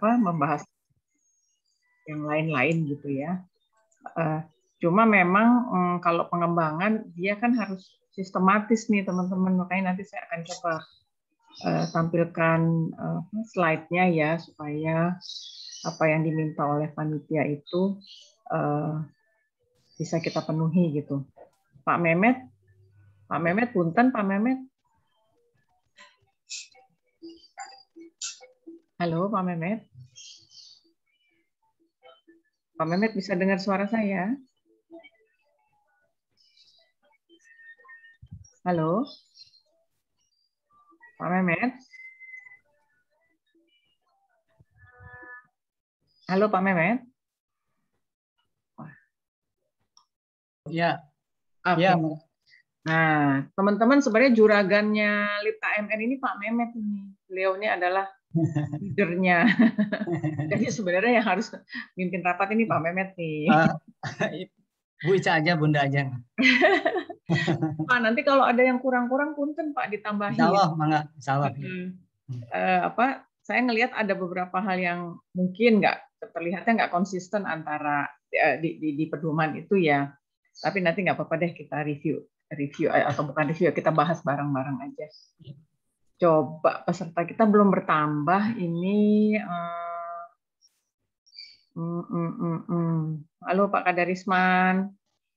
membahas yang lain-lain gitu ya. Cuma memang kalau pengembangan dia kan harus sistematis nih teman-teman, makanya nanti saya akan coba tampilkan slide-nya ya supaya apa yang diminta oleh panitia itu bisa kita penuhi gitu. Pak Mehmet, punten Pak Mehmet. Halo Pak Mehmet. Pak Mehmet bisa dengar suara saya? Halo? Pak Mehmet? Halo Pak Mehmet? Ya. Okay. Ya. Nah, teman-teman sebenarnya juragannya Lipta MN ini Pak Mehmet ini. Beliau ini adalah leadernya. Jadi sebenarnya yang harus mimpin rapat ini Pak Mehmet nih. Bu Ica aja, Bunda aja. Pak, nanti kalau ada yang kurang-kurang punten Pak ditambahin. Insya Allah, mangga. Insya Allah. Saya ngelihat ada beberapa hal yang mungkin terlihatnya nggak konsisten antara di pedoman itu ya. Tapi nanti nggak apa-apa deh kita review atau bukan review, kita bahas bareng-bareng aja. Coba peserta kita belum bertambah ini. Halo Pak Kadarisman.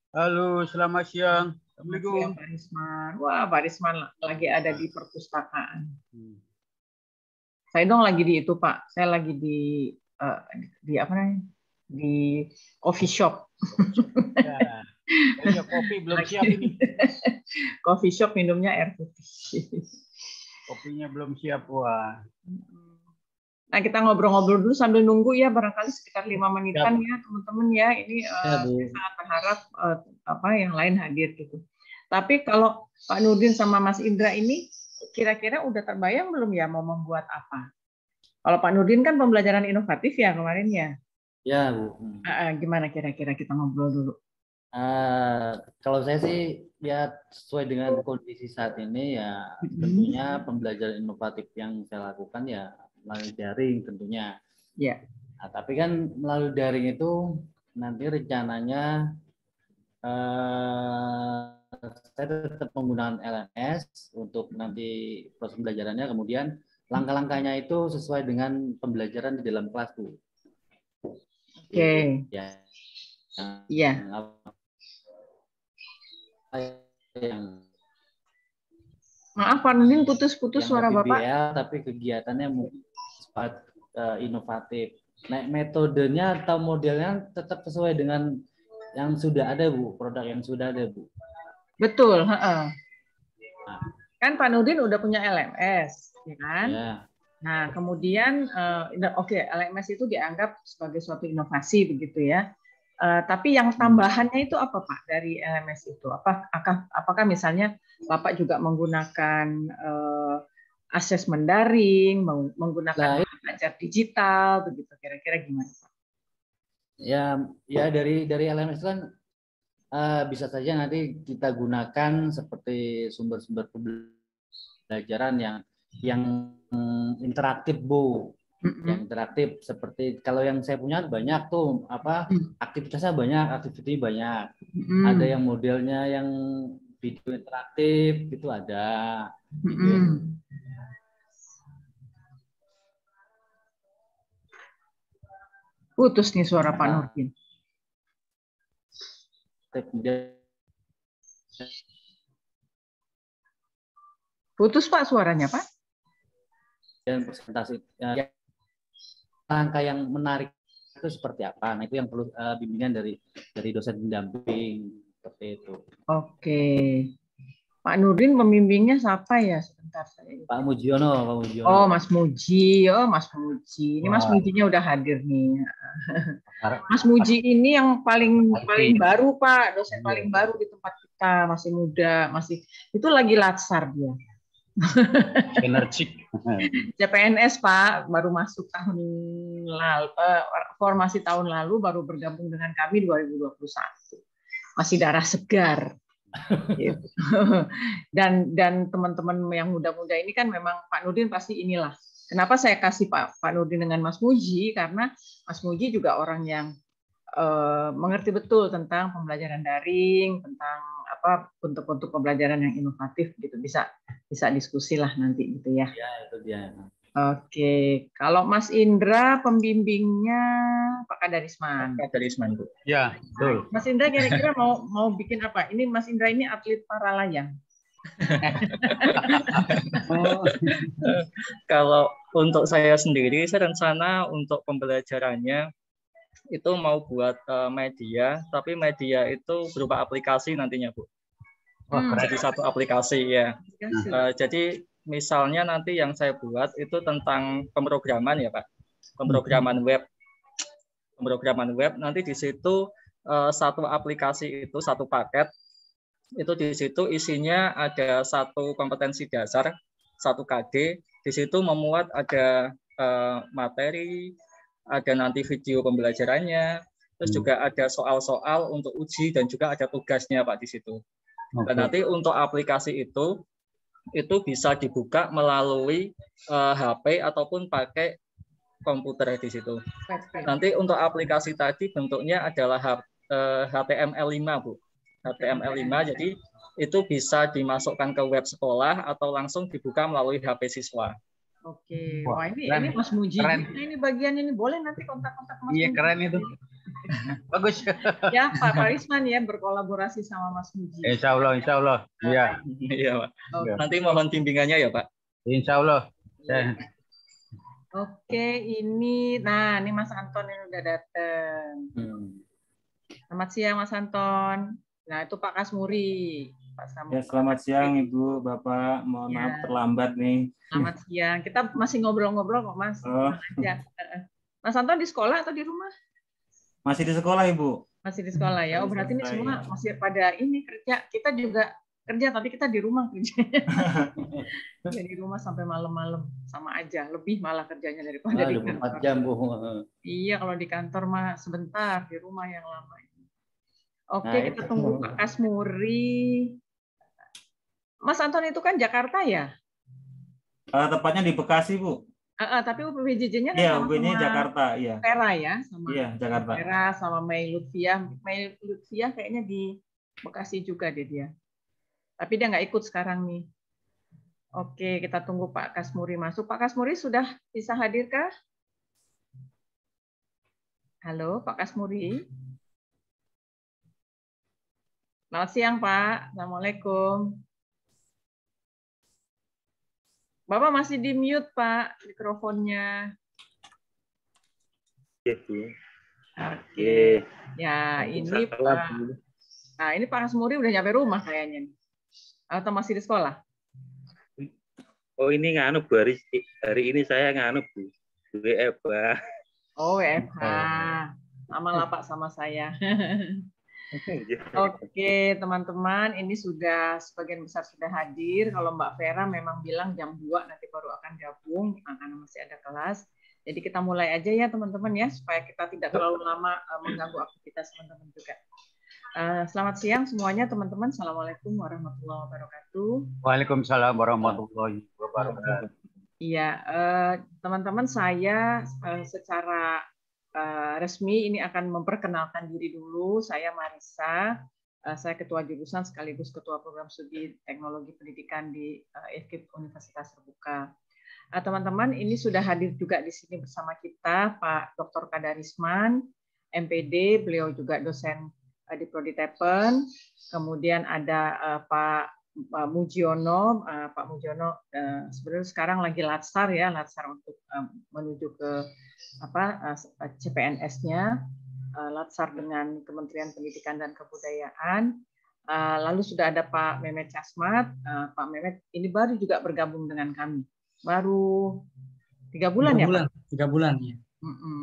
Halo, selamat siang. Assalamualaikum. Pak Risman. Wah, Pak Risman lagi ada di perpustakaan. Saya dong lagi di itu Pak. Saya lagi di apa namanya? Di coffee shop. Ya, kopi belum siap ini. Coffee shop minumnya air putih. Kopinya belum siap, wah. Nah, kita ngobrol-ngobrol dulu sambil nunggu ya, barangkali sekitar 5 menitan ya, teman-teman ya. Ini saya sangat berharap yang lain hadir gitu. Tapi kalau Pak Nurdin sama Mas Indra ini kira-kira udah terbayang belum ya mau membuat apa? Kalau Pak Nurdin kan pembelajaran inovatif ya kemarin ya. Ya, Bu. Gimana kira-kira kita ngobrol dulu? Kalau saya sih ya sesuai dengan kondisi saat ini ya tentunya pembelajaran inovatif yang saya lakukan ya melalui daring tentunya. Ya. Nah, tapi kan melalui daring itu nanti rencananya saya tetap menggunakan LMS untuk nanti proses pembelajarannya, kemudian langkah-langkahnya itu sesuai dengan pembelajaran di dalam kelas, Bu. Oke. Ya. Iya. Maaf Pak Nurdin, putus-putus suara Bapak. Tapi kegiatannya mungkin inovatif. Nah, metodenya atau modelnya tetap sesuai dengan yang sudah ada, Bu, produk yang sudah ada, Bu. Betul, kan Pak Nurdin udah punya LMS, ya kan? Ya. Nah, kemudian LMS itu dianggap sebagai suatu inovasi begitu ya. Tapi yang tambahannya itu apa Pak dari LMS itu? Apakah misalnya Bapak juga menggunakan asesmen daring, menggunakan belajar digital, begitu kira-kira gimana Pak? Ya dari LMS kan bisa saja nanti kita gunakan seperti sumber-sumber pembelajaran yang interaktif, Bu. Yang interaktif seperti kalau yang saya punya banyak tuh aktivitasnya banyak, activity banyak. Ada yang modelnya yang video interaktif itu ada. Gitu. Putus nih suara Pak Nurdin. Putus Pak suaranya Pak. Dan presentasi langkah yang menarik itu seperti apa? Nah itu yang perlu bimbingan dari dosen pendamping seperti itu. Oke, Pak Nurdin pembimbingnya siapa ya? Sebentar saya. Pak Mujiono. Oh Mas Muji, Mas Muji. Ini Mas Mujinya udah hadir nih. Mas Muji ini yang paling baru Pak, dosen paling baru di tempat kita, masih muda, itu lagi latsar dia. Energik. CPNS Pak, baru masuk tahun lalu, formasi tahun lalu, baru bergabung dengan kami 2021. Masih darah segar. Gitu. Dan teman-teman yang muda-muda ini kan memang Pak Nurdin pasti inilah Kenapa saya kasih Pak Nurdin dengan Mas Muji? Karena Mas Muji juga orang yang mengerti betul tentang pembelajaran daring, tentang apa bentuk-bentuk pembelajaran yang inovatif gitu. Bisa diskusi lah nanti gitu ya. Ya, itu dia. Oke, kalau Mas Indra pembimbingnya Pak Kadarisman. Pak Kadarisman, Bu. Ya, betul. Mas Indra kira-kira mau bikin apa? Ini Mas Indra ini atlet para layang. Kalau untuk saya sendiri, saya rencana untuk pembelajarannya itu mau buat media, tapi media itu berupa aplikasi nantinya, Bu. Jadi satu aplikasi ya. Jadi misalnya nanti yang saya buat itu tentang pemrograman ya, Pak. Pemrograman web. Pemrograman web nanti di situ satu aplikasi itu satu paket itu di situ isinya ada satu kompetensi dasar, satu KD. Di situ memuat ada materi, ada nanti video pembelajarannya, terus juga ada soal-soal untuk uji dan juga ada tugasnya Pak di situ. Dan nanti untuk aplikasi itu bisa dibuka melalui HP ataupun pakai komputer di situ. Nanti untuk aplikasi tadi bentuknya adalah HTML5, Bu. HTML5, jadi itu bisa dimasukkan ke web sekolah atau langsung dibuka melalui HP siswa. Oke, wah ini Mas Muji. Ini bagian ini boleh nanti kontak-kontak Mas Muji. Iya, keren itu. Bagus. Ya, Pak Karisman ya berkolaborasi sama Mas Muji. Insya Allah. Iya. Iya, Pak. Okay. Nanti mohon bimbingannya ya, Pak. Insya Allah. Oke, ini Mas Anton ini udah datang. Selamat siang Mas Anton. Nah, itu Pak Kasmuri. Ya, selamat siang Ibu, Bapak. Mohon maaf terlambat nih. Selamat siang. Kita masih ngobrol-ngobrol kok, Mas. Ya. Mas Anton di sekolah atau di rumah? Masih di sekolah, Ibu. Masih di sekolah ya. Oh, berarti ini semua masih pada ini kerja. Kita juga kerja, tapi kita di rumah kerjanya. Ya, di rumah sampai malam-malam sama aja. Lebih malah kerjanya daripada di kantor. 24 jam, Bu. Iya, kalau di kantor mah sebentar, di rumah yang lama. Oke, kita tunggu Pak Kasmuri. Mas Anton itu kan Jakarta ya? Tepatnya di Bekasi, Bu. Tapi UPBJJ-nya kan sama Jakarta, iya. Vera ya, sama Jakarta. Vera sama Mei Lutfiah. Mei Lutfiah kayaknya di Bekasi juga dia. Tapi dia nggak ikut sekarang nih. Oke, kita tunggu Pak Kasmuri masuk. Pak Kasmuri sudah bisa hadirkah? Halo, Pak Kasmuri. Selamat siang, Pak. Assalamualaikum. Bapak masih di mute, Pak, mikrofonnya. Oke. Ya, ini Pak. Nah, ini Pak Kasmuri udah nyampe rumah kayaknya. Atau masih di sekolah? Oh, ini nganu Bu, hari ini saya nganu Bu. WFH. Oh, WFH. Sama lah Pak sama saya. Oke, teman-teman, ini sudah sebagian besar sudah hadir. Kalau Mbak Vera memang bilang jam 2 nanti baru akan gabung karena masih ada kelas. Jadi kita mulai aja ya teman-teman ya, supaya kita tidak terlalu lama mengganggu aktivitas teman-teman juga. Selamat siang semuanya teman-teman. Assalamualaikum warahmatullahi wabarakatuh. Waalaikumsalam warahmatullahi wabarakatuh. Iya, teman-teman, saya secara resmi ini akan memperkenalkan diri dulu. Saya Marisa, saya ketua jurusan sekaligus ketua program studi teknologi pendidikan di IFKIP Universitas Terbuka. Teman-teman, ini sudah hadir juga di sini bersama kita Pak Dr. Kadarisman, MPD, beliau juga dosen di Prodi Tepen. Kemudian ada Pak Mujiono, Pak Mujiono sebenarnya sekarang lagi latsar ya, latsar untuk menuju ke CPNS-nya, latsar dengan Kementerian Pendidikan dan Kebudayaan. Lalu sudah ada Pak Mehmet Casmat. Pak Mehmet ini baru juga bergabung dengan kami, baru 3 bulan ya Pak? 3 bulan ya.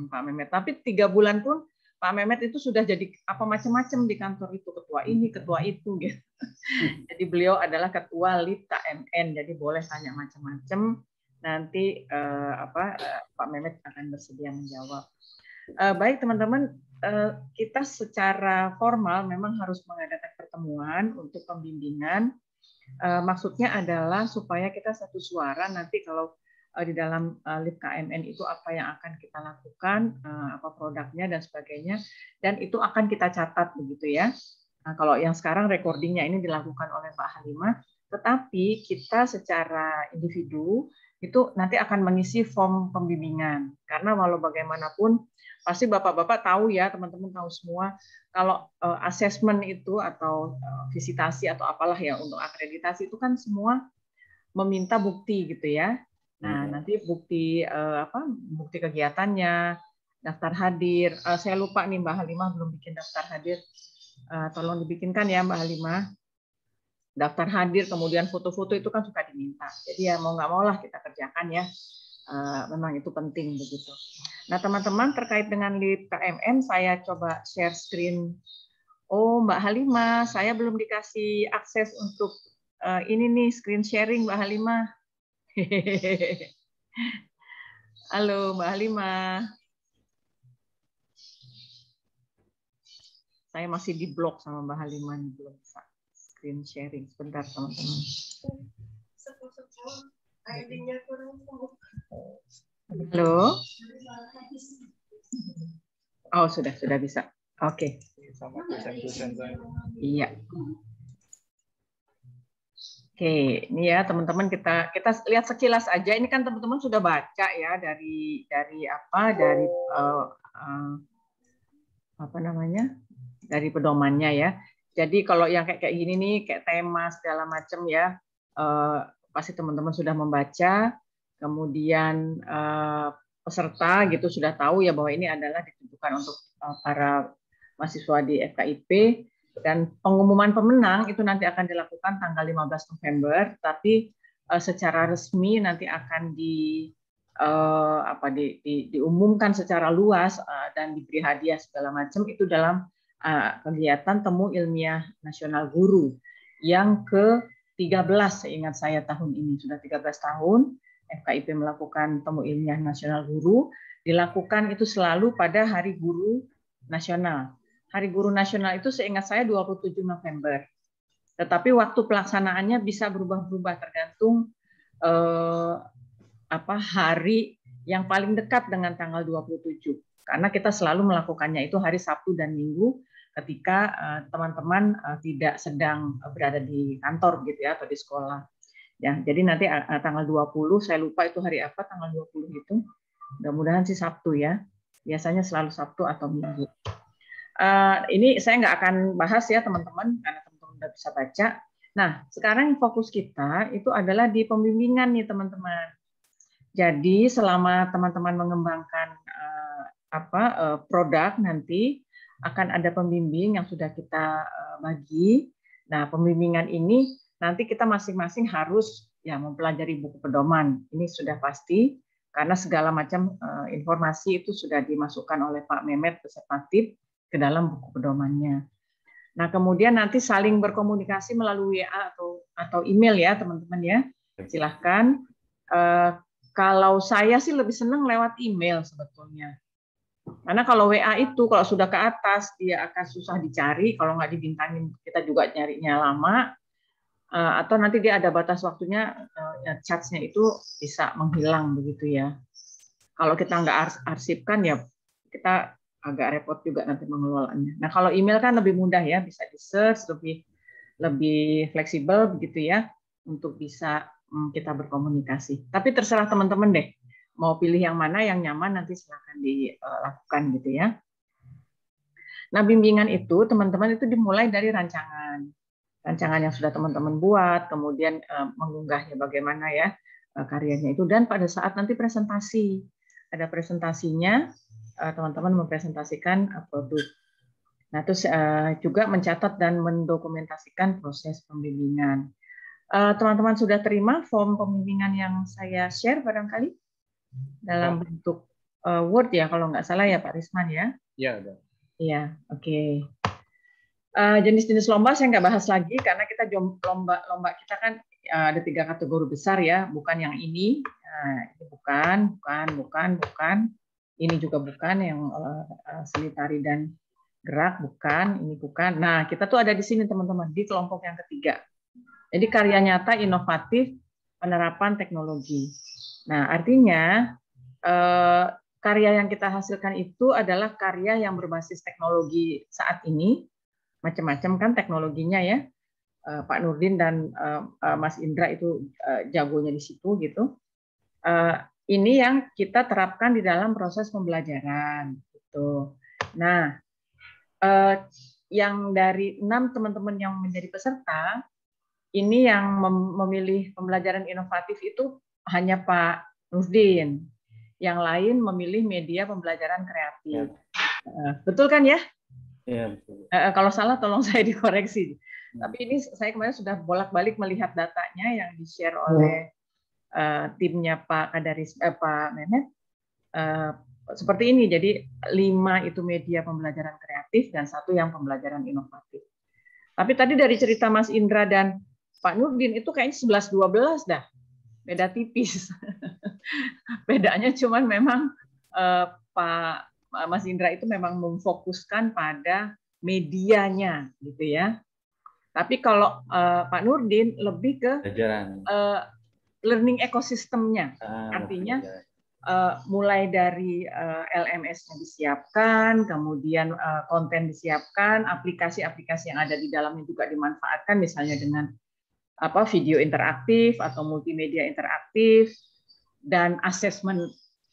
Pak Mehmet, tapi 3 bulan pun Pak Mehmet itu sudah jadi apa macam-macam di kantor itu, ketua ini, ketua itu gitu. Jadi beliau adalah ketua LITA MN, jadi boleh tanya macam-macam. Nanti Pak Mehmet akan bersedia menjawab. Baik teman-teman, kita secara formal memang harus mengadakan pertemuan untuk pembimbingan. Maksudnya adalah supaya kita satu suara nanti kalau di dalam LIP KMN itu apa yang akan kita lakukan, apa produknya dan sebagainya, dan itu akan kita catat begitu ya. Nah, kalau yang sekarang recordingnya ini dilakukan oleh Mbak Halimah, tetapi kita secara individu itu nanti akan mengisi form pembimbingan, karena walau bagaimanapun pasti bapak-bapak tahu ya, teman-teman tahu semua kalau asesmen itu atau visitasi atau apalah ya untuk akreditasi itu kan semua meminta bukti gitu ya. Nah, nanti bukti bukti kegiatannya, daftar hadir. Saya lupa nih Mbak Halimah belum bikin daftar hadir. Tolong dibikinkan ya Mbak Halimah. Daftar hadir, kemudian foto-foto itu kan suka diminta. Jadi ya mau nggak mau lah kita kerjakan ya. Memang itu penting begitu. Nah teman-teman terkait dengan LIP KMN saya coba share screen. Oh Mbak Halimah, saya belum dikasih akses untuk ini nih screen sharing Mbak Halimah. Halo Mbak Halimah. Saya masih di blok sama Mbak Halimah, belum bisa screen sharing. Sebentar teman-teman. Halo. Oh sudah bisa. Oke. Iya. Oke, ini ya teman-teman kita lihat sekilas aja. Ini kan teman-teman sudah baca ya dari dari pedomannya ya. Jadi kalau yang kayak gini nih, kayak tema segala macam ya, pasti teman-teman sudah membaca. Kemudian peserta gitu sudah tahu ya bahwa ini adalah ditujukan untuk para mahasiswa di FKIP. Dan pengumuman pemenang itu nanti akan dilakukan tanggal 15 November, tapi secara resmi nanti akan diumumkan secara luas dan diberi hadiah segala macam itu dalam kegiatan Temu Ilmiah Nasional Guru yang ke-13 seingat saya tahun ini. Sudah 13 tahun FKIP melakukan Temu Ilmiah Nasional Guru, dilakukan itu selalu pada Hari Guru Nasional. Hari Guru Nasional itu seingat saya 27 November. Tetapi waktu pelaksanaannya bisa berubah-ubah tergantung hari yang paling dekat dengan tanggal 27. Karena kita selalu melakukannya itu hari Sabtu dan Minggu ketika teman-teman tidak sedang berada di kantor gitu ya atau di sekolah. Ya, jadi nanti tanggal 20 saya lupa itu hari apa tanggal 20 itu. Mudah-mudahan sih Sabtu ya. Biasanya selalu Sabtu atau Minggu. Ini saya nggak akan bahas ya teman-teman karena teman-teman udah bisa baca. Nah sekarang fokus kita itu adalah di pembimbingan nih teman-teman. Jadi selama teman-teman mengembangkan produk nanti akan ada pembimbing yang sudah kita bagi. Nah pembimbingan ini nanti kita masing-masing harus ya mempelajari buku pedoman. Ini sudah pasti karena segala macam informasi itu sudah dimasukkan oleh Pak Mehmet beserta tim ke dalam buku pedomannya. Nah, kemudian nanti saling berkomunikasi melalui WA atau email ya, teman-teman ya. Silahkan. Kalau saya sih lebih senang lewat email sebetulnya. Karena kalau WA itu kalau sudah ke atas dia akan susah dicari, kalau nggak dibintangin kita juga nyarinya lama. Atau nanti dia ada batas waktunya, chat-nya itu bisa menghilang begitu ya. Kalau kita nggak arsipkan ya kita agak repot juga nanti mengelolanya. Nah kalau email kan lebih mudah ya, bisa di search, lebih fleksibel begitu ya, untuk bisa kita berkomunikasi. Tapi terserah teman-teman deh, mau pilih yang mana yang nyaman nanti silakan dilakukan gitu ya. Nah bimbingan itu teman-teman itu dimulai dari rancangan yang sudah teman-teman buat, kemudian mengunggahnya bagaimana ya karyanya itu, dan pada saat nanti presentasi, ada presentasinya. Teman-teman mempresentasikan produk. Nah, terus juga mencatat dan mendokumentasikan proses pembimbingan. Teman-teman sudah terima form pembimbingan yang saya share barangkali dalam bentuk Word ya, kalau nggak salah ya Pak Risman ya? Iya, ada. Iya, oke. Jenis-jenis lomba saya nggak bahas lagi karena kita lomba kita kan ada 3 kategori besar ya, bukan yang ini. Ini bukan. Ini juga bukan yang seni tari dan gerak, bukan. Ini bukan. Nah, kita tuh ada di sini teman-teman di kelompok yang ketiga. Jadi karya nyata inovatif penerapan teknologi. Nah, artinya karya yang kita hasilkan itu adalah karya yang berbasis teknologi saat ini, macam-macam kan teknologinya ya. Pak Nurdin dan Mas Indra itu jagonya di situ gitu. Ini yang kita terapkan di dalam proses pembelajaran gitu. Nah, yang dari 6 teman-teman yang menjadi peserta, ini yang memilih pembelajaran inovatif itu hanya Pak Nurdin. Yang lain memilih media pembelajaran kreatif. Ya. Betul kan ya? Ya, betul. Kalau salah tolong saya dikoreksi. Tapi ini saya kemarin sudah bolak-balik melihat datanya yang di-share oleh timnya Pak Kadaris, Pak Mehmet. Seperti ini, jadi 5 itu media pembelajaran kreatif dan 1 yang pembelajaran inovatif. Tapi tadi dari cerita Mas Indra dan Pak Nurdin itu kayaknya 11-12 dah, beda tipis. Bedanya cuman memang Pak Mas Indra itu memang memfokuskan pada medianya, gitu ya. Tapi kalau Pak Nurdin lebih ke learning ekosistemnya, artinya mulai dari LMS-nya disiapkan, kemudian konten disiapkan, aplikasi-aplikasi yang ada di dalamnya juga dimanfaatkan, misalnya dengan video interaktif atau multimedia interaktif dan asesmen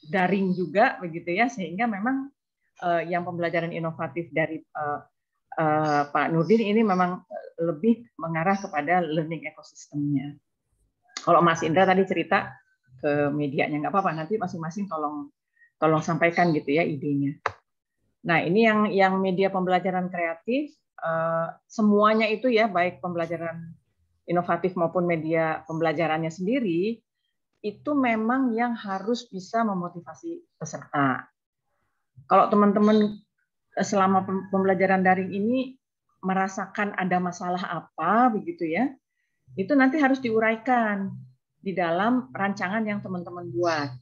daring juga, begitu ya, sehingga memang yang pembelajaran inovatif dari Pak Nurdin ini memang lebih mengarah kepada learning ekosistemnya. Kalau Mas Indra tadi cerita ke medianya, nggak apa-apa, nanti masing-masing tolong sampaikan gitu ya idenya. Nah, ini yang media pembelajaran kreatif, semuanya itu ya, baik pembelajaran inovatif maupun media pembelajarannya sendiri, itu memang yang harus bisa memotivasi peserta. Kalau teman-teman selama pembelajaran daring ini merasakan ada masalah apa begitu ya, itu nanti harus diuraikan di dalam rancangan yang teman-teman buat.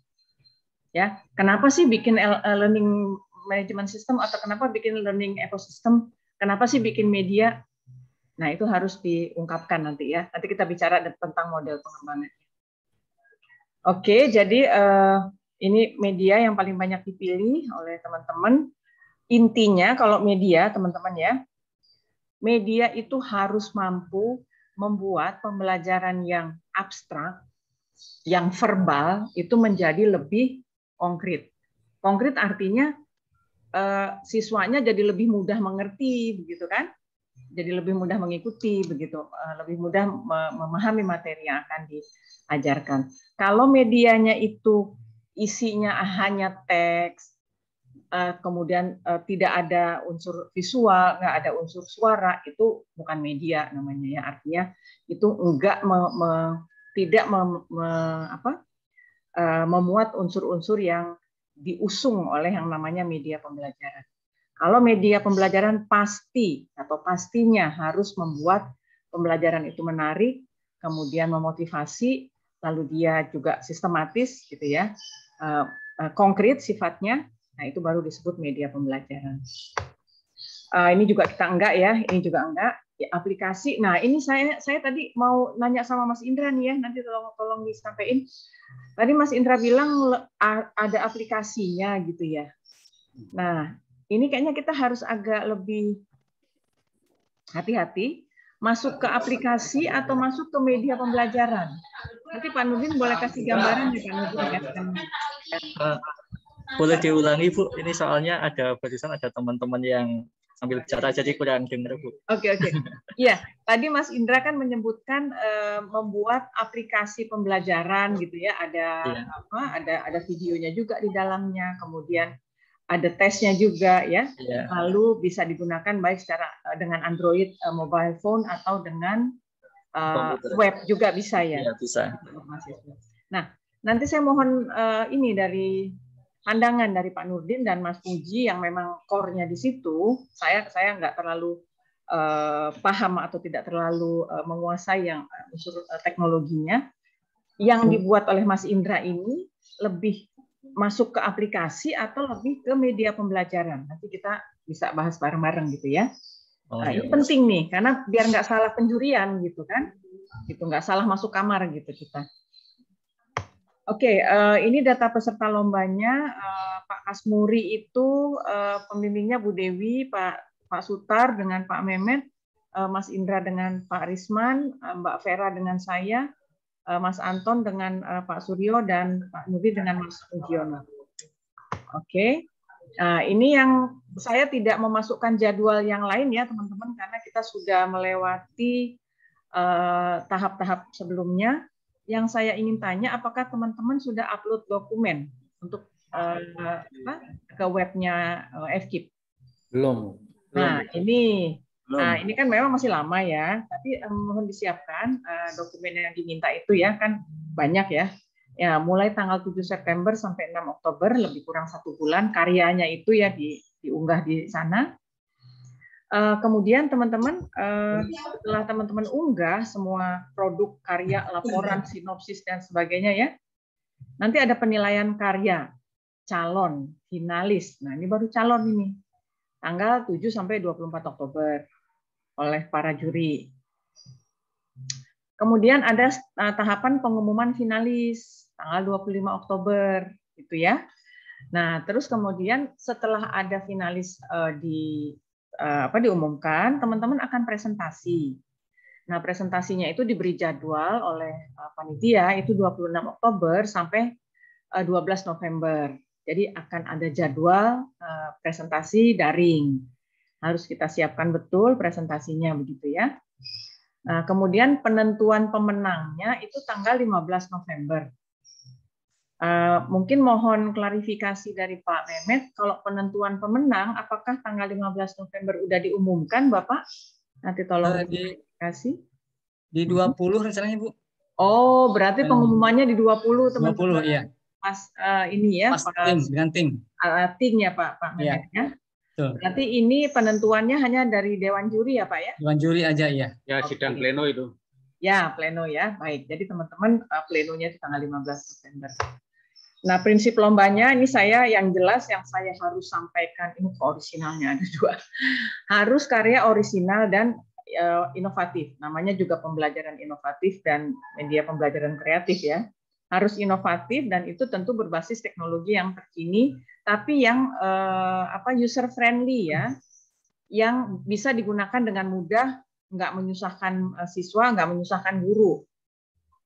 Ya, kenapa sih bikin learning management system atau kenapa bikin learning ecosystem? Kenapa sih bikin media? Nah, itu harus diungkapkan nanti ya. Nanti kita bicara tentang model pengembangannya. Oke, jadi ini media yang paling banyak dipilih oleh teman-teman. Intinya kalau media, teman-teman ya, media itu harus mampu membuat pembelajaran yang abstrak, yang verbal, itu menjadi lebih konkret. Konkret artinya siswanya jadi lebih mudah mengerti, begitu kan? Jadi lebih mudah mengikuti, begitu, lebih mudah memahami materi yang akan diajarkan. Kalau medianya itu isinya hanya teks, kemudian tidak ada unsur visual, nggak ada unsur suara, itu bukan media namanya ya. Artinya itu enggak tidak memuat unsur-unsur yang diusung oleh yang namanya media pembelajaran. Kalau media pembelajaran pasti atau pastinya harus membuat pembelajaran itu menarik, kemudian memotivasi, lalu dia juga sistematis gitu ya, konkret sifatnya. Nah, itu baru disebut media pembelajaran. Ini juga kita enggak ya, ini juga enggak. Ya, aplikasi. Nah, ini saya tadi mau nanya sama Mas Indra nih ya, nanti tolong disampaikan. Tadi Mas Indra bilang ada aplikasinya gitu ya. Nah, ini kayaknya kita harus agak lebih hati-hati masuk ke aplikasi atau masuk ke media pembelajaran. Nanti Pak Nurdin boleh kasih gambaran ya Pak Nurdin ya. Boleh diulangi Bu, ini soalnya barusan ada teman-teman yang sambil bicara jadi kurang dengar Bu. Oke. Iya, tadi Mas Indra kan menyebutkan membuat aplikasi pembelajaran gitu ya, ada videonya juga di dalamnya, kemudian ada tesnya juga ya. Lalu bisa digunakan baik dengan Android mobile phone atau dengan web juga bisa ya. Iya, bisa. Nah, nanti saya mohon ini dari pandangan dari Pak Nurdin dan Mas Puji yang memang core-nya di situ. Saya nggak terlalu paham atau tidak terlalu menguasai yang unsur teknologinya. Yang dibuat oleh Mas Indra ini lebih masuk ke aplikasi atau lebih ke media pembelajaran. Nanti kita bisa bahas bareng-bareng gitu ya. Ini penting nih, karena biar nggak salah penjurian gitu kan. Gitu, nggak salah masuk kamar gitu kita. Oke, ini data peserta lombanya. Pak Kasmuri itu pembimbingnya Bu Dewi, Pak Sutar dengan Pak Mehmet, Mas Indra dengan Pak Risman, Mbak Vera dengan saya, Mas Anton dengan Pak Suryo, dan Pak Nudi dengan Mas Fujiono. Oke, ini yang saya tidak memasukkan jadwal yang lain ya teman-teman, karena kita sudah melewati tahap-tahap sebelumnya. Yang saya ingin tanya, apakah teman-teman sudah upload dokumen untuk ke webnya FKIP? Belum. Nah, ini kan memang masih lama ya, tapi mohon disiapkan dokumen yang diminta itu ya, kan banyak ya. Ya, mulai tanggal 7 September sampai 6 Oktober, lebih kurang 1 bulan, karyanya itu ya diunggah di sana. Kemudian teman-teman, setelah teman-teman unggah semua produk, karya, laporan, sinopsis, dan sebagainya ya, nanti ada penilaian karya, calon, finalis. Nah, ini baru calon ini, tanggal 7 sampai 24 Oktober oleh para juri. Kemudian ada tahapan pengumuman finalis, tanggal 25 Oktober, gitu ya. Nah, terus kemudian setelah ada finalis diumumkan, teman-teman akan presentasi. Nah, presentasinya itu diberi jadwal oleh panitia itu 26 Oktober sampai 12 November. Jadi akan ada jadwal presentasi daring. Harus kita siapkan betul presentasinya begitu ya. Nah, kemudian penentuan pemenangnya itu tanggal 15 November. Mungkin mohon klarifikasi dari Pak Mehmet, kalau penentuan pemenang, apakah tanggal 15 November udah diumumkan, Bapak? Nanti tolong klarifikasi. Di 20 rencananya, Bu. Oh, berarti pengumumannya di 20, teman-teman. 20, iya. Pas ini ya, pas tim, dengan tim. Tim ya, Pak Mehmet ya. Berarti ini penentuannya hanya dari Dewan Juri ya, Pak ya? Dewan Juri aja, ya. Ya, sidang pleno itu. Ya, pleno ya. Baik, jadi teman-teman plenonya itu tanggal 15 September. Nah, prinsip lombanya ini saya yang jelas yang saya harus sampaikan, ini orisinalnya ada 2. Harus karya orisinal dan inovatif. Namanya juga pembelajaran inovatif dan media pembelajaran kreatif ya. Harus inovatif dan itu tentu berbasis teknologi yang terkini, tapi yang user friendly ya, yang bisa digunakan dengan mudah, nggak menyusahkan siswa, nggak menyusahkan guru.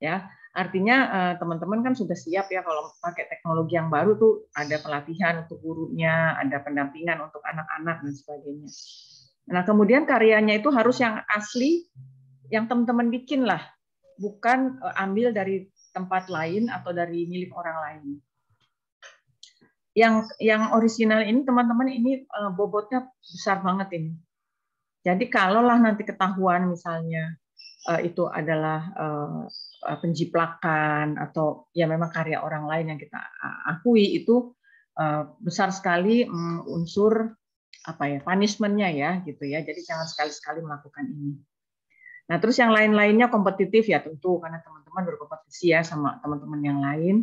Ya, artinya teman-teman kan sudah siap ya kalau pakai teknologi yang baru tuh ada pelatihan untuk gurunya, ada pendampingan untuk anak-anak dan sebagainya. Nah, kemudian karyanya itu harus yang asli, yang teman-teman bikin lah, bukan ambil dari tempat lain atau dari milik orang lain. Yang orisinal ini teman-teman ini bobotnya besar banget ini. Jadi kalaulah nanti ketahuan misalnya itu adalah penjiplakan atau ya memang karya orang lain yang kita akui, itu besar sekali unsur punishment-nya ya gitu ya. Jadi jangan sekali-sekali melakukan ini. Nah, terus yang lain-lainnya kompetitif ya tentu karena teman-teman berkompetisi ya sama teman-teman yang lain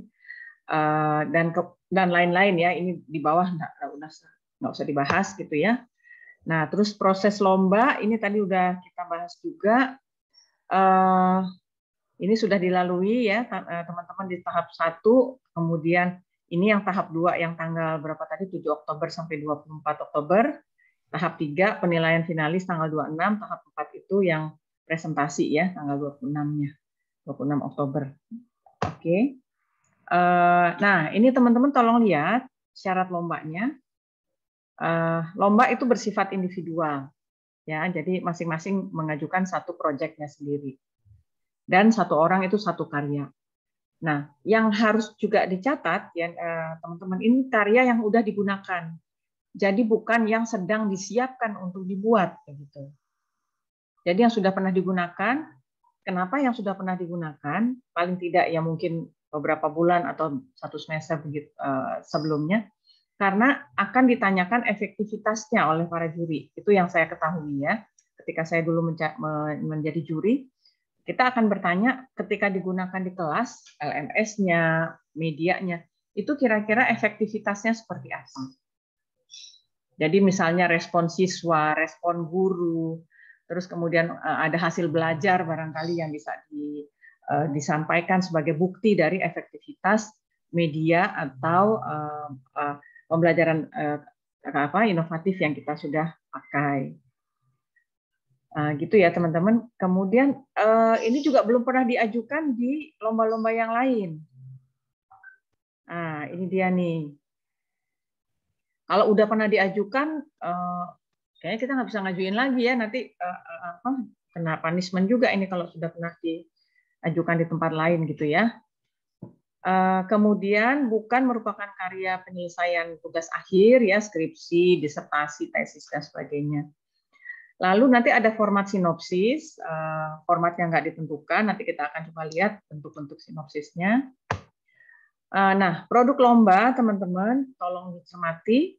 dan lain-lain ya, ini di bawah nggak usah dibahas gitu ya. Nah, terus proses lomba ini tadi udah kita bahas juga. Ini sudah dilalui ya teman-teman di tahap 1, kemudian ini yang tahap 2 yang tanggal berapa tadi, 7 Oktober sampai 24 Oktober, tahap 3 penilaian finalis tanggal 26, tahap 4 itu yang presentasi ya tanggal 26-nya, 26 Oktober. Oke. Nah, ini teman-teman tolong lihat syarat lombanya. Lomba itu bersifat individual ya, jadi masing-masing mengajukan satu proyeknya sendiri. Dan satu orang itu satu karya. Nah, yang harus juga dicatat ya teman-teman, ini karya yang udah digunakan. Jadi bukan yang sedang disiapkan untuk dibuat begitu. Jadi yang sudah pernah digunakan. Kenapa yang sudah pernah digunakan? Paling tidak ya mungkin beberapa bulan atau 1 semester begitu sebelumnya. Karena akan ditanyakan efektivitasnya oleh para juri. Itu yang saya ketahui ya. Ketika saya dulu menjadi juri, kita akan bertanya ketika digunakan di kelas, LMS-nya, medianya, itu kira-kira efektivitasnya seperti apa. Jadi misalnya respon siswa, respon guru, terus kemudian ada hasil belajar barangkali yang bisa disampaikan sebagai bukti dari efektivitas media atau pembelajaran inovatif yang kita sudah pakai. Gitu ya teman-teman. Kemudian ini juga belum pernah diajukan di lomba-lomba yang lain. Nah, ini dia nih. Kalau udah pernah diajukan, kayaknya kita nggak bisa ngajuin lagi ya. Nanti kena punishment juga ini kalau sudah pernah diajukan di tempat lain gitu ya. Kemudian bukan merupakan karya penyelesaian tugas akhir ya, skripsi, disertasi, tesis dan sebagainya. Lalu nanti ada format sinopsis, formatnya nggak ditentukan, nanti kita akan coba lihat bentuk-bentuk sinopsisnya. Nah, produk lomba, teman-teman, tolong dicermati.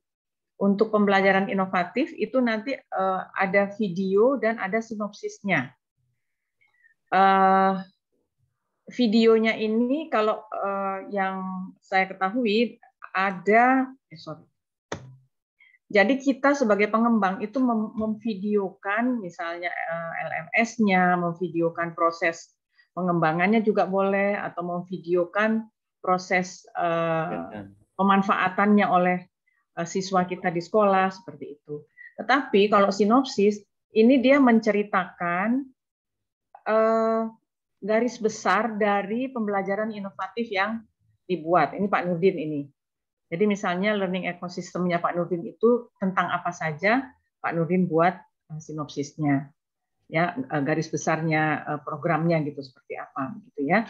Untuk pembelajaran inovatif, itu nanti ada video dan ada sinopsisnya. Videonya ini, kalau yang saya ketahui, ada... Jadi kita sebagai pengembang itu memvideokan misalnya LMS-nya, memvideokan proses pengembangannya juga boleh, atau memvideokan proses pemanfaatannya oleh siswa kita di sekolah, seperti itu. Tetapi kalau sinopsis, ini dia menceritakan garis besar dari pembelajaran inovatif yang dibuat. Ini Pak Nurdin ini. Jadi misalnya learning ekosistemnya Pak Nurdin itu tentang apa saja, Pak Nurdin buat sinopsisnya, ya garis besarnya programnya gitu seperti apa, gitu ya.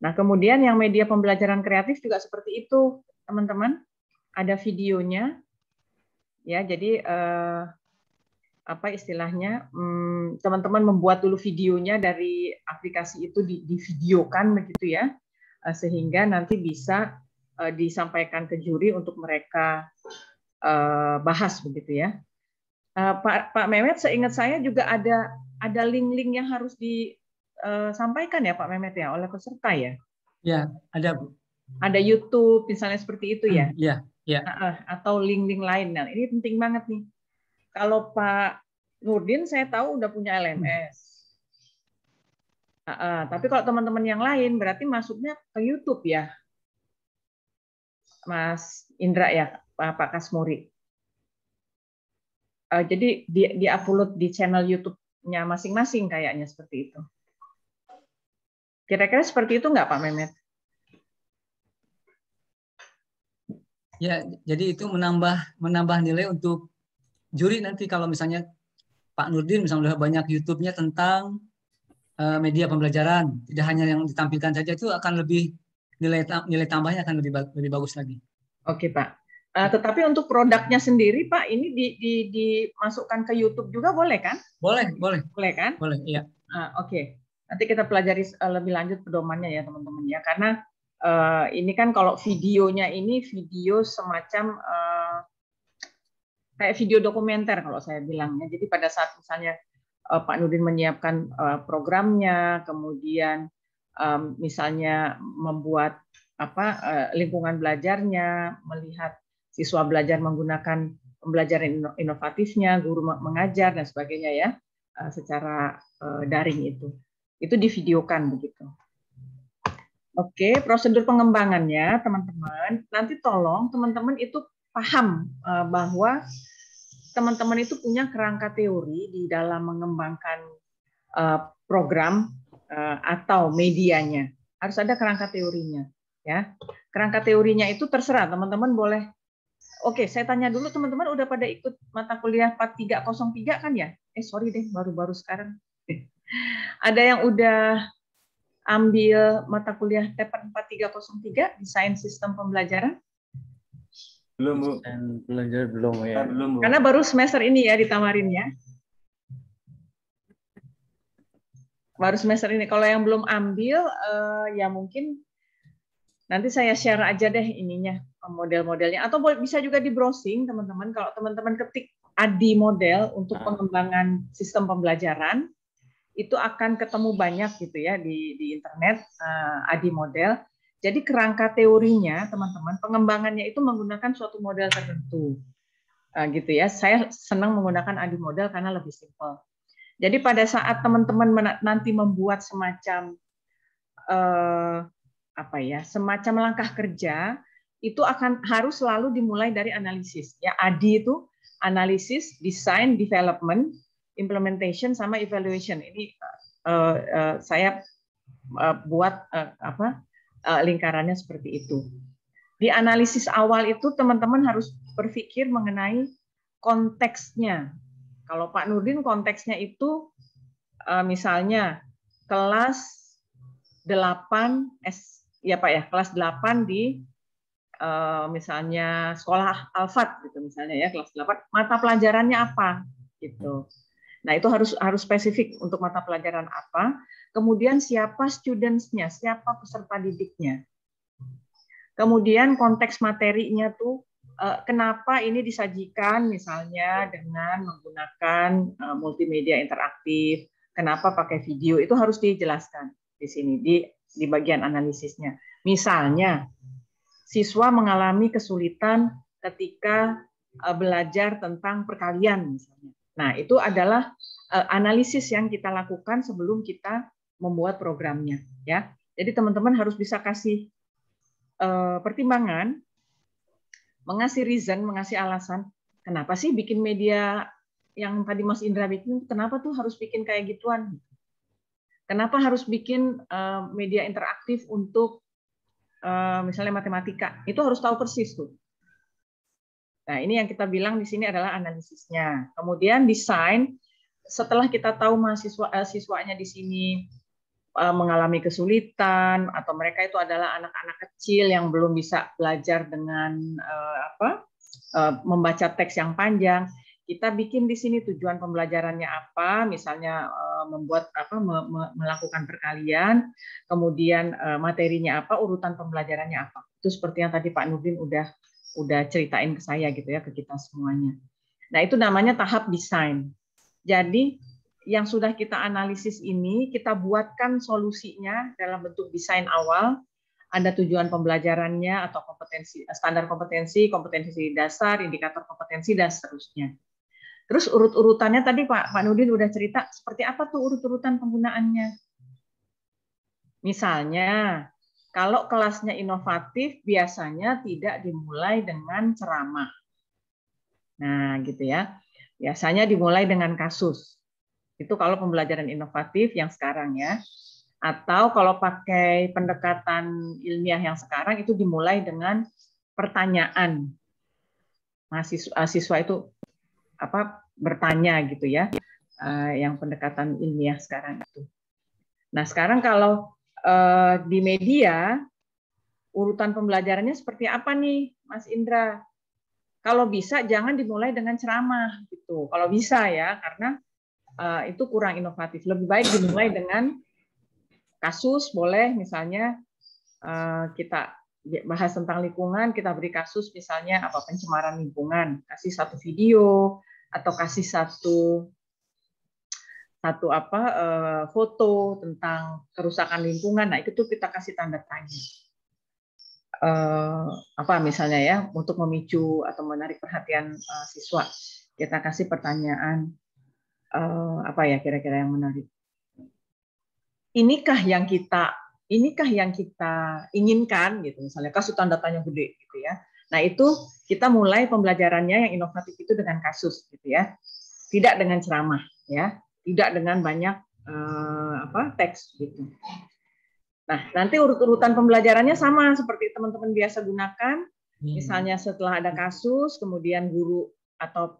Nah kemudian yang media pembelajaran kreatif juga seperti itu, teman-teman, ada videonya, ya. Jadi apa istilahnya, teman-teman membuat dulu videonya dari aplikasi itu divideokan begitu ya, sehingga nanti bisa disampaikan ke juri untuk mereka bahas begitu ya. Pak Mehmet, seingat saya juga ada link-link yang harus disampaikan ya Pak Mehmet ya oleh peserta ya. Ya, ada Bu. Ada YouTube misalnya seperti itu ya. Iya, iya. Atau link-link lain. Nah, ini penting banget nih. Kalau Pak Nurdin saya tahu udah punya LMS. Tapi kalau teman-teman yang lain berarti masuknya ke YouTube ya. Mas Indra ya, Pak Kasmuri. Jadi di-upload di channel YouTube-nya masing-masing kayaknya seperti itu. Kira-kira seperti itu nggak Pak Mehmet? Ya, jadi itu menambah nilai untuk juri nanti kalau misalnya Pak Nurdin misalnya udah banyak YouTube-nya tentang media pembelajaran, tidak hanya yang ditampilkan saja, itu akan lebih nilai tambahnya akan lebih bagus lagi. Oke Pak. Tetapi untuk produknya sendiri Pak, ini dimasukkan ke YouTube juga boleh kan? Boleh kan? Boleh, iya. Oke. Nanti kita pelajari lebih lanjut pedomannya ya teman-teman ya, karena ini kan kalau videonya ini video semacam kayak video dokumenter kalau saya bilangnya. Jadi pada saat misalnya Pak Nurdin menyiapkan programnya, kemudian misalnya membuat lingkungan belajarnya, melihat siswa belajar menggunakan pembelajaran inovatifnya, guru mengajar dan sebagainya ya, secara daring itu divideokan begitu. Oke, prosedur pengembangannya teman-teman, nanti tolong teman-teman itu paham bahwa teman-teman itu punya kerangka teori di dalam mengembangkan program atau medianya. Harus ada kerangka teorinya. Ya, kerangka teorinya itu terserah teman-teman boleh. Oke, saya tanya dulu teman-teman udah pada ikut mata kuliah 4303 kan ya? Sorry deh, baru-baru sekarang. Ada yang udah ambil mata kuliah TEPEN 4303 desain sistem pembelajaran? Belum Bu. Belajar belum ya. Belum Bu. Karena baru semester ini ya ditawarin ya. Baru semester ini. Kalau yang belum ambil ya mungkin nanti saya share aja deh ininya, model-modelnya. Atau bisa juga di browsing, teman-teman. Kalau teman-teman ketik ADI model untuk pengembangan sistem pembelajaran, itu akan ketemu banyak gitu ya di internet, ADI model. Jadi kerangka teorinya, teman-teman, pengembangannya itu menggunakan suatu model tertentu. Gitu ya. Saya senang menggunakan ADI model karena lebih simpel. Jadi pada saat teman-teman nanti membuat semacam semacam langkah kerja itu harus selalu dimulai dari analisis. Ya, ADI itu analisis, design, development, implementation, sama evaluation. Ini saya buat lingkarannya seperti itu. Di analisis awal itu teman-teman harus berpikir mengenai konteksnya. Kalau Pak Nurdin konteksnya itu misalnya kelas 8 kelas 8 di misalnya sekolah Al-Fat gitu misalnya ya, kelas 8 mata pelajarannya apa gitu. Nah, itu harus spesifik untuk mata pelajaran apa. Kemudian siapa students-nya, siapa peserta didiknya. Kemudian konteks materinya tuh kenapa ini disajikan misalnya dengan menggunakan multimedia interaktif, kenapa pakai video, itu harus dijelaskan di sini di bagian analisisnya. Misalnya siswa mengalami kesulitan ketika belajar tentang perkalian misalnya. Nah, itu adalah analisis yang kita lakukan sebelum kita membuat programnya ya. Jadi teman-teman harus bisa kasih pertimbangan, mengasih reason, mengasih alasan kenapa sih bikin media yang tadi Mas Indra bikin, kenapa tuh harus bikin kayak gituan? Kenapa harus bikin media interaktif untuk misalnya matematika? Itu harus tahu persis tuh. Nah, ini yang kita bilang di sini adalah analisisnya. Kemudian desain, setelah kita tahu siswanya di sini mengalami kesulitan atau mereka itu adalah anak-anak kecil yang belum bisa belajar dengan membaca teks yang panjang, kita bikin di sini tujuan pembelajarannya apa, misalnya melakukan perkalian, kemudian materinya apa, urutan pembelajarannya apa. Itu seperti yang tadi Pak Nurdin udah ceritain ke saya gitu ya, ke kita semuanya. Nah, itu namanya tahap desain. Jadi yang sudah kita analisis ini, kita buatkan solusinya dalam bentuk desain awal, ada tujuan pembelajarannya atau kompetensi, standar kompetensi, kompetensi dasar, indikator kompetensi, dan seterusnya. Terus urut-urutannya tadi Pak Nurdin udah cerita, seperti apa tuh urut-urutan penggunaannya. Misalnya, kalau kelasnya inovatif, biasanya tidak dimulai dengan ceramah. Nah, gitu ya. Biasanya dimulai dengan kasus. Itu kalau pembelajaran inovatif yang sekarang ya. Atau kalau pakai pendekatan ilmiah yang sekarang itu dimulai dengan pertanyaan. Mahasiswa itu bertanya gitu ya. Yang pendekatan ilmiah sekarang itu. Nah, sekarang kalau di media urutan pembelajarannya seperti apa nih, Mas Indra? Kalau bisa jangan dimulai dengan ceramah gitu. Kalau bisa ya, karena itu kurang inovatif. Lebih baik dimulai dengan kasus, boleh misalnya kita bahas tentang lingkungan, kita beri kasus misalnya pencemaran lingkungan, kasih satu video atau kasih satu foto tentang kerusakan lingkungan. Nah, itu tuh kita kasih tanda tanya. Misalnya ya, untuk memicu atau menarik perhatian siswa, kita kasih pertanyaan kira-kira yang menarik. Inikah yang kita inginkan gitu, misalnya kasih tanda tanya gede gitu ya. Nah, itu kita mulai pembelajarannya yang inovatif itu dengan kasus gitu ya. Tidak dengan ceramah ya, tidak dengan banyak teks gitu. Nah, nanti urut-urutan pembelajarannya sama seperti teman-teman biasa gunakan. Misalnya setelah ada kasus, kemudian guru atau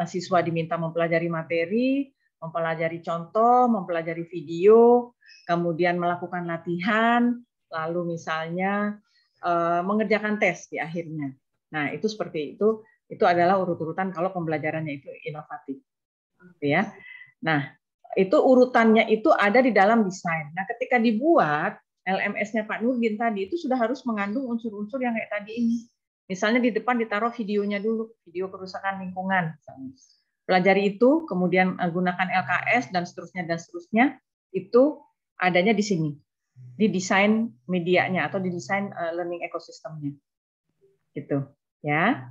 siswa diminta mempelajari materi, mempelajari contoh, mempelajari video, kemudian melakukan latihan, lalu misalnya mengerjakan tes di akhirnya. Nah, itu seperti itu. Itu adalah urut-urutan kalau pembelajarannya itu inovatif. Ya. Nah, itu urutannya itu ada di dalam desain. Nah, ketika dibuat LMS-nya Pak Nurdin tadi itu sudah harus mengandung unsur-unsur yang kayak tadi ini. Misalnya di depan ditaruh videonya dulu, video kerusakan lingkungan. Pelajari itu, kemudian gunakan LKS dan seterusnya, itu adanya di sini. Di desain medianya atau di desain learning ekosistemnya. Gitu, ya.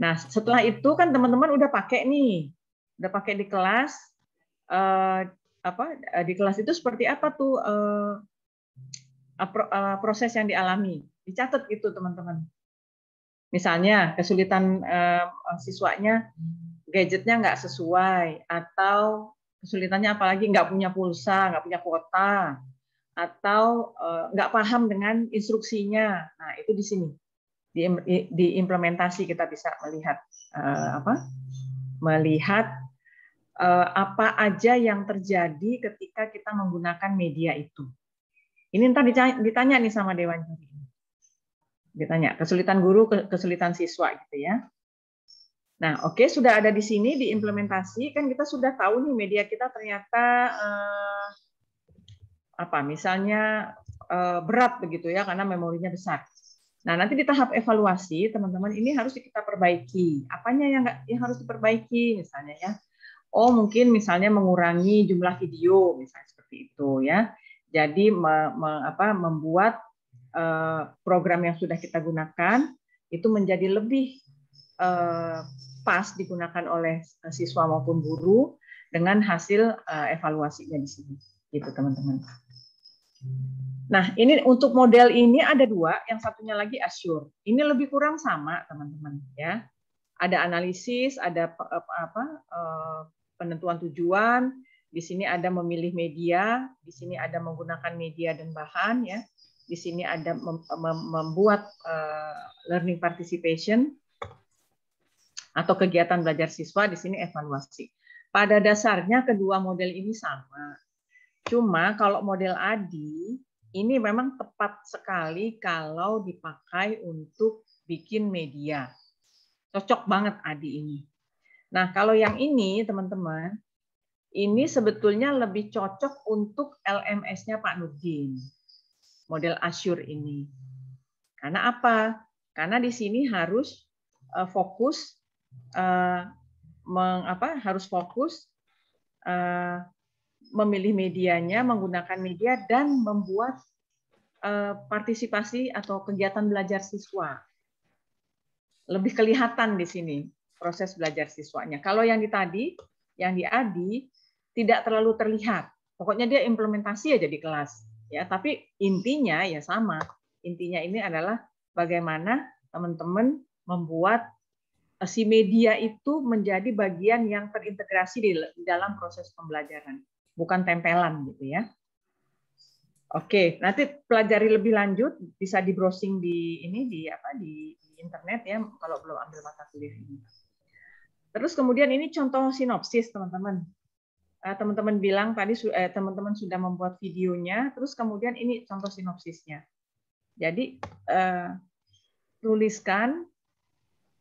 Nah, setelah itu kan teman-teman udah pakai nih. Udah pakai di kelas. Di kelas itu seperti apa tuh proses yang dialami. Dicatat itu teman-teman. Misalnya kesulitan siswanya gadgetnya nggak sesuai, atau kesulitannya apalagi nggak punya pulsa, nggak punya kuota, atau nggak paham dengan instruksinya. Nah itu di sini di implementasi kita bisa melihat apa aja yang terjadi ketika kita menggunakan media itu. Ini ntar ditanya nih sama Dewan Juri. Ditanya kesulitan guru, kesulitan siswa gitu ya. Nah, oke, sudah ada di sini diimplementasi, kan kita sudah tahu nih media kita ternyata misalnya berat begitu ya karena memorinya besar. Nah, nanti di tahap evaluasi, teman-teman, ini harus kita perbaiki. Apanya yang harus diperbaiki misalnya ya? Oh, mungkin misalnya mengurangi jumlah video, misalnya seperti itu ya. Jadi membuat program yang sudah kita gunakan itu menjadi lebih pas digunakan oleh siswa maupun guru dengan hasil evaluasinya di sini, gitu teman-teman. Nah, ini untuk model ini ada dua, yang satunya lagi Azure. Ini lebih kurang sama, teman-teman ya. Ada analisis, ada penentuan tujuan, di sini ada memilih media, di sini ada menggunakan media dan bahan ya. Di sini ada membuat learning participation atau kegiatan belajar siswa, di sini evaluasi. Pada dasarnya kedua model ini sama. Cuma kalau model ADI ini memang tepat sekali kalau dipakai untuk bikin media. Cocok banget ADI ini. Nah, kalau yang ini, teman-teman, ini sebetulnya lebih cocok untuk LMS-nya Pak Nurdin. Model Azure ini. Karena apa? Karena di sini harus fokus memilih medianya, menggunakan media, dan membuat partisipasi atau kegiatan belajar siswa. Lebih kelihatan di sini proses belajar siswanya. Kalau yang di ADI, tidak terlalu terlihat. Pokoknya dia implementasi aja di kelas. Ya, tapi intinya ya sama. Intinya ini adalah bagaimana teman-teman membuat si media itu menjadi bagian yang terintegrasi di dalam proses pembelajaran. Bukan tempelan gitu ya. Oke, nanti pelajari lebih lanjut bisa di browsing di internet ya kalau belum ambil mata kuliah ini. Terus kemudian ini contoh sinopsis teman-teman. Teman-teman bilang tadi teman-teman sudah membuat videonya, terus kemudian ini contoh sinopsisnya. Jadi tuliskan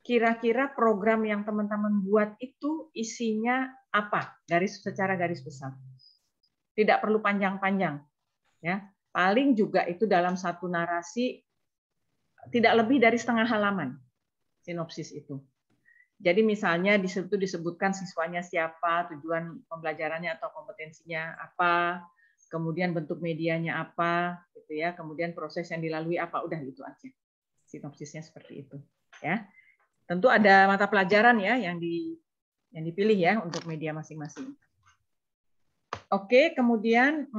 kira-kira program yang teman-teman buat itu isinya apa, secara garis besar. Tidak perlu panjang-panjang, ya. Paling juga itu dalam satu narasi tidak lebih dari setengah halaman sinopsis itu. Jadi misalnya di situ disebutkan siswanya siapa, tujuan pembelajarannya atau kompetensinya apa, kemudian bentuk medianya apa, gitu ya. Kemudian proses yang dilalui apa, udah gitu aja. Sinopsisnya seperti itu, ya. Tentu ada mata pelajaran ya yang dipilih ya untuk media masing-masing. Oke, kemudian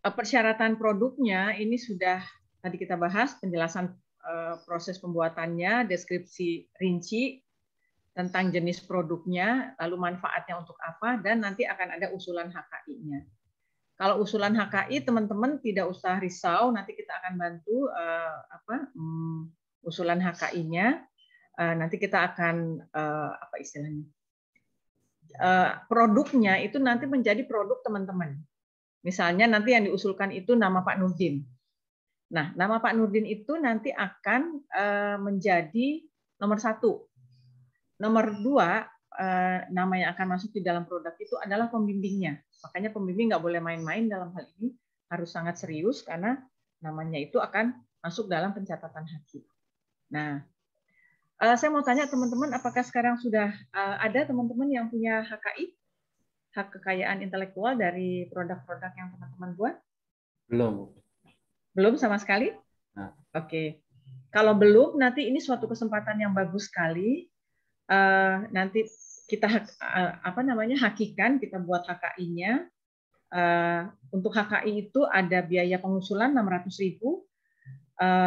persyaratan produknya ini sudah tadi kita bahas, penjelasan proses pembuatannya, deskripsi rinci tentang jenis produknya, lalu manfaatnya untuk apa, dan nanti akan ada usulan HKI-nya. Kalau usulan HKI teman-teman tidak usah risau, nanti kita akan bantu usulan HKI-nya. Nanti kita akan produknya itu nanti menjadi produk teman-teman. Misalnya nanti yang diusulkan itu nama Pak Nurdin. Nah, nama Pak Nurdin itu nanti akan menjadi nomor 1. Nomor 2, nama yang akan masuk di dalam produk itu adalah pembimbingnya. Makanya pembimbing nggak boleh main-main dalam hal ini, harus sangat serius karena namanya itu akan masuk dalam pencatatan hakim. Nah, saya mau tanya teman-teman, apakah sekarang sudah ada teman-teman yang punya HKI? Hak kekayaan intelektual dari produk-produk yang teman-teman buat? Belum. Belum sama sekali? Nah. Oke. Kalau belum, nanti ini suatu kesempatan yang bagus sekali. Nanti kita hakikan, kita buat HKI-nya. Untuk HKI itu ada biaya pengusulan 600.000.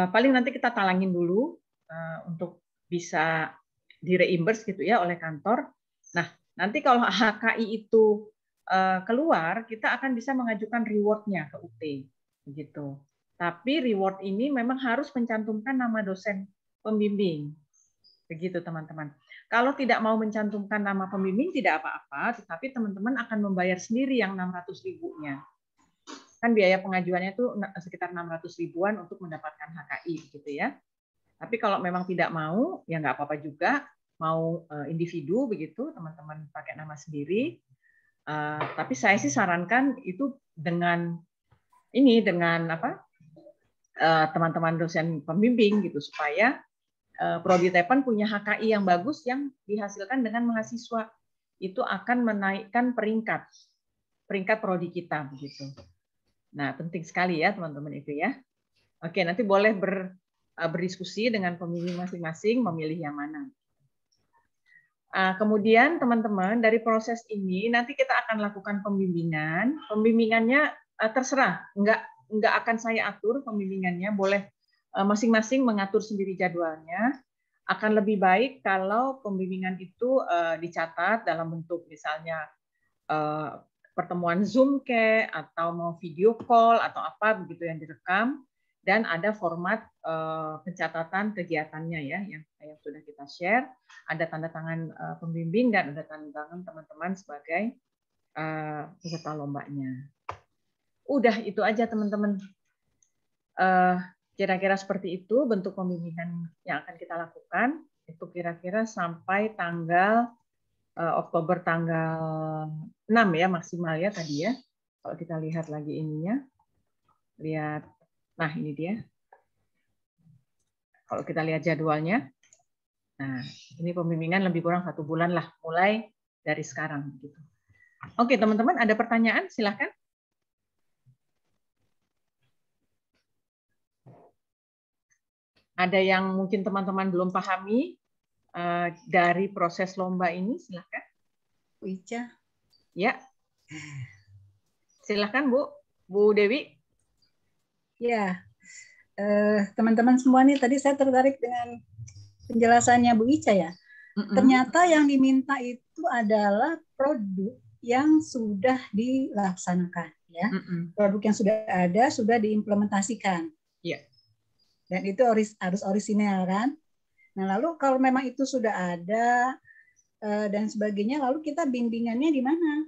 Paling nanti kita talangin dulu untuk bisa di-reimburse gitu ya oleh kantor. Nah, nanti kalau HKI itu keluar, kita akan bisa mengajukan reward-nya ke UT begitu. Tapi reward ini memang harus mencantumkan nama dosen pembimbing. Begitu teman-teman. Kalau tidak mau mencantumkan nama pembimbing tidak apa-apa, tetapi teman-teman akan membayar sendiri yang 600.000-nya. Kan biaya pengajuannya itu sekitar 600 ribuan untuk mendapatkan HKI gitu ya. Tapi kalau memang tidak mau, ya nggak apa-apa juga. Mau individu begitu, teman-teman pakai nama sendiri. Tapi saya sih sarankan itu dengan teman-teman dosen pembimbing gitu, supaya Prodi Tepen punya HKI yang bagus yang dihasilkan dengan mahasiswa. Itu akan menaikkan peringkat prodi kita begitu. Nah, penting sekali ya teman-teman itu ya. Oke, nanti boleh berdiskusi dengan pembimbing masing-masing memilih yang mana. Kemudian teman-teman dari proses ini nanti kita akan lakukan pembimbingan. Pembimbingannya terserah, nggak akan saya atur pembimbingannya, boleh masing-masing mengatur sendiri jadwalnya. Akan lebih baik kalau pembimbingan itu dicatat dalam bentuk misalnya pertemuan Zoom atau mau video call atau apa begitu yang direkam, dan ada format pencatatan kegiatannya ya yang sudah kita share, ada tanda tangan pembimbing dan ada tanda tangan teman-teman sebagai peserta lombanya. Udah itu aja teman-teman. Kira-kira seperti itu bentuk pembimbingan yang akan kita lakukan. Itu kira-kira sampai tanggal Oktober tanggal 6 ya maksimal ya tadi ya. Kalau kita lihat lagi ininya. Lihat. Nah, ini dia. Kalau kita lihat jadwalnya. Nah, ini pembimbingan lebih kurang 1 bulan lah mulai dari sekarang gitu. Oke, teman-teman ada pertanyaan? Silahkan. Ada yang mungkin teman-teman belum pahami dari proses lomba ini, silakan. Bu Ica. Ya. Silakan Bu Dewi. Ya, teman-teman semua nih tadi saya tertarik dengan penjelasannya Bu Ica ya. Ternyata yang diminta itu adalah produk yang sudah dilaksanakan ya. Produk yang sudah ada, sudah diimplementasikan. Iya. Dan itu harus orisinal kan. Nah lalu kalau memang itu sudah ada dan sebagainya, lalu kita bimbingannya di mana?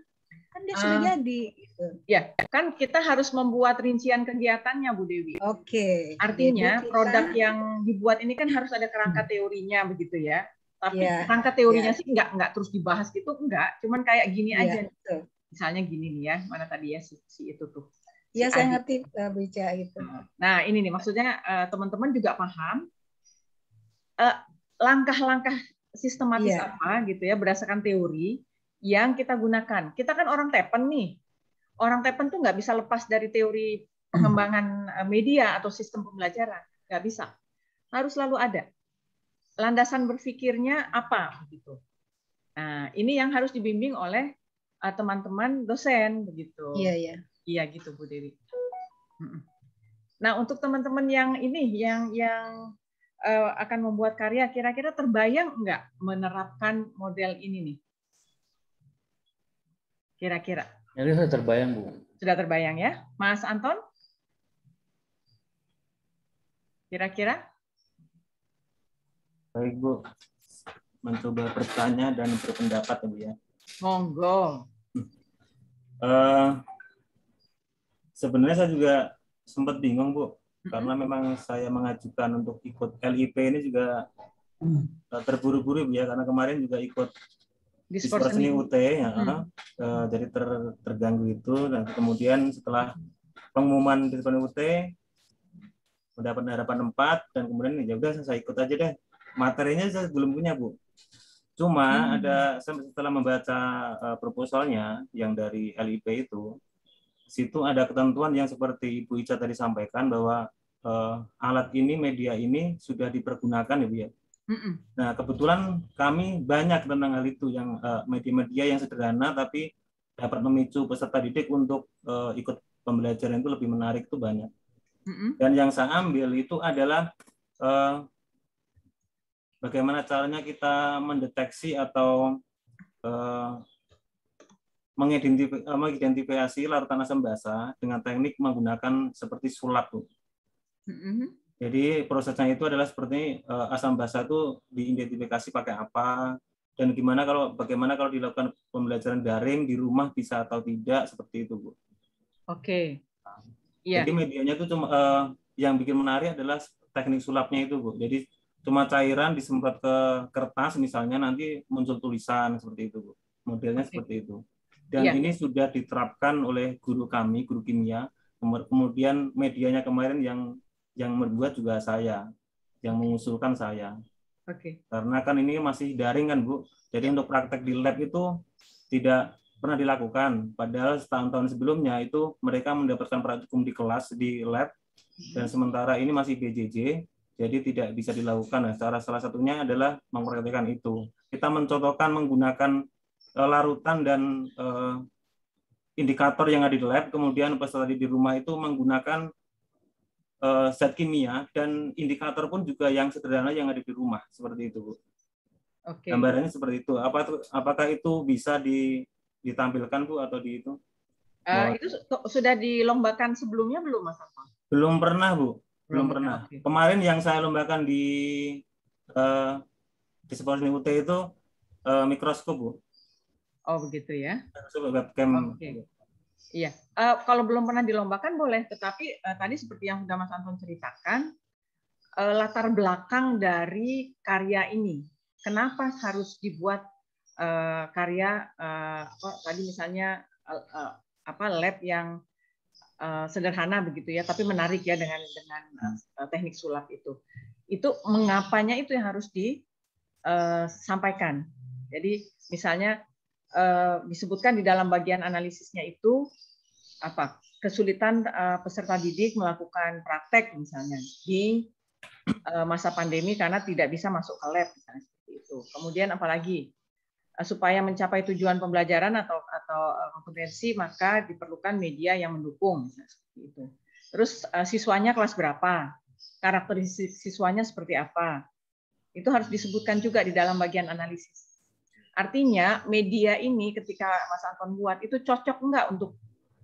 Kan dia sudah jadi. Gitu. Ya, kan kita harus membuat rincian kegiatannya Bu Dewi. Oke. Artinya produk yang dibuat ini kan harus ada kerangka teorinya begitu ya. Tapi kerangka teorinya sih nggak terus dibahas gitu, enggak. Cuman kayak gini aja. Betul. Misalnya gini nih ya, mana tadi ya si itu tuh. Iya, saya ngerti Bu Ica gitu. Nah, ini nih maksudnya teman-teman juga paham langkah-langkah sistematis apa gitu ya berdasarkan teori yang kita gunakan. Kita kan orang Tepen nih. Orang Tepen tuh nggak bisa lepas dari teori pengembangan media atau sistem pembelajaran. Nggak bisa. Harus selalu ada. Landasan berpikirnya apa begitu. Nah, ini yang harus dibimbing oleh teman-teman dosen begitu. Iya, iya. Iya gitu Bu Dewi. Nah untuk teman-teman yang ini yang akan membuat karya, kira-kira terbayang nggak menerapkan model ini nih? Kira-kira? Jadi sudah terbayang Bu. Sudah terbayang ya, Mas Anton? Kira-kira? Baik Bu, mencoba bertanya dan berpendapat ya Bu ya. Monggo. Sebenarnya saya juga sempat bingung Bu, karena memang saya mengajukan untuk ikut LIP ini juga terburu-buru ya, karena kemarin juga ikut Dispor Seni UT ya, jadi terganggu itu. Dan kemudian setelah pengumuman Dispor Seni UT mendapat harapan 4 dan kemudian ya udah saya ikut aja deh. Materinya saya belum punya Bu. Cuma ada setelah membaca proposalnya yang dari LIP itu, situ ada ketentuan yang seperti Ibu Ica tadi sampaikan bahwa alat ini, media ini sudah dipergunakan ya Bu ya. Nah kebetulan kami banyak tentang hal itu, yang media-media yang sederhana tapi dapat memicu peserta didik untuk ikut pembelajaran itu lebih menarik itu banyak. Dan yang saya ambil itu adalah bagaimana caranya kita mendeteksi atau mengidentifikasi larutan asam basa dengan teknik menggunakan seperti sulap, Bu. Jadi prosesnya itu adalah seperti asam basa itu diidentifikasi pakai apa, dan bagaimana kalau dilakukan pembelajaran daring di rumah bisa atau tidak, seperti itu, Bu. Oke. Yeah. Jadi medianya itu cuma yang bikin menarik adalah teknik sulapnya itu, Bu. Jadi cuma cairan disemprot ke kertas misalnya, nanti muncul tulisan seperti itu, Bu. Modelnya seperti itu. Dan ini sudah diterapkan oleh guru kami, guru kimia. Kemudian medianya kemarin yang membuat juga saya, yang mengusulkan saya. Karena kan ini masih daring kan, Bu. Jadi untuk praktek di lab itu tidak pernah dilakukan. Padahal tahun-tahun sebelumnya itu mereka mendapatkan praktikum di kelas, di lab, dan sementara ini masih BJJ, jadi tidak bisa dilakukan. Nah, salah satunya adalah mempraktekkan itu. Kita mencontohkan menggunakan larutan dan indikator yang ada di lab, kemudian peserta di rumah itu menggunakan zat kimia dan indikator pun juga yang sederhana yang ada di rumah, seperti itu, Bu. Gambarannya seperti itu. Apakah itu bisa ditampilkan, Bu, atau di itu? Itu sudah dilombakan sebelumnya belum, Mas Anton? Belum pernah, Bu. Belum pernah. Kemarin yang saya lombakan di Sekolah Seni UT itu mikroskop, Bu. Oh, begitu ya. Webcam. Iya. Kalau belum pernah dilombakan boleh, tetapi tadi seperti yang sudah Mas Anton ceritakan, latar belakang dari karya ini. Kenapa harus dibuat karya tadi misalnya lab yang sederhana begitu ya, tapi menarik ya dengan teknik sulap itu. Itu mengapanya itu yang harus disampaikan. Jadi misalnya disebutkan di dalam bagian analisisnya itu kesulitan peserta didik melakukan praktek misalnya di masa pandemi karena tidak bisa masuk ke lab misalnya seperti itu. Kemudian apalagi supaya mencapai tujuan pembelajaran atau kompetensi maka diperlukan media yang mendukung misalnya seperti itu. Terus siswanya kelas berapa? Karakteristik siswanya seperti apa? Itu harus disebutkan juga di dalam bagian analisis. Artinya media ini ketika Mas Anton buat itu cocok enggak untuk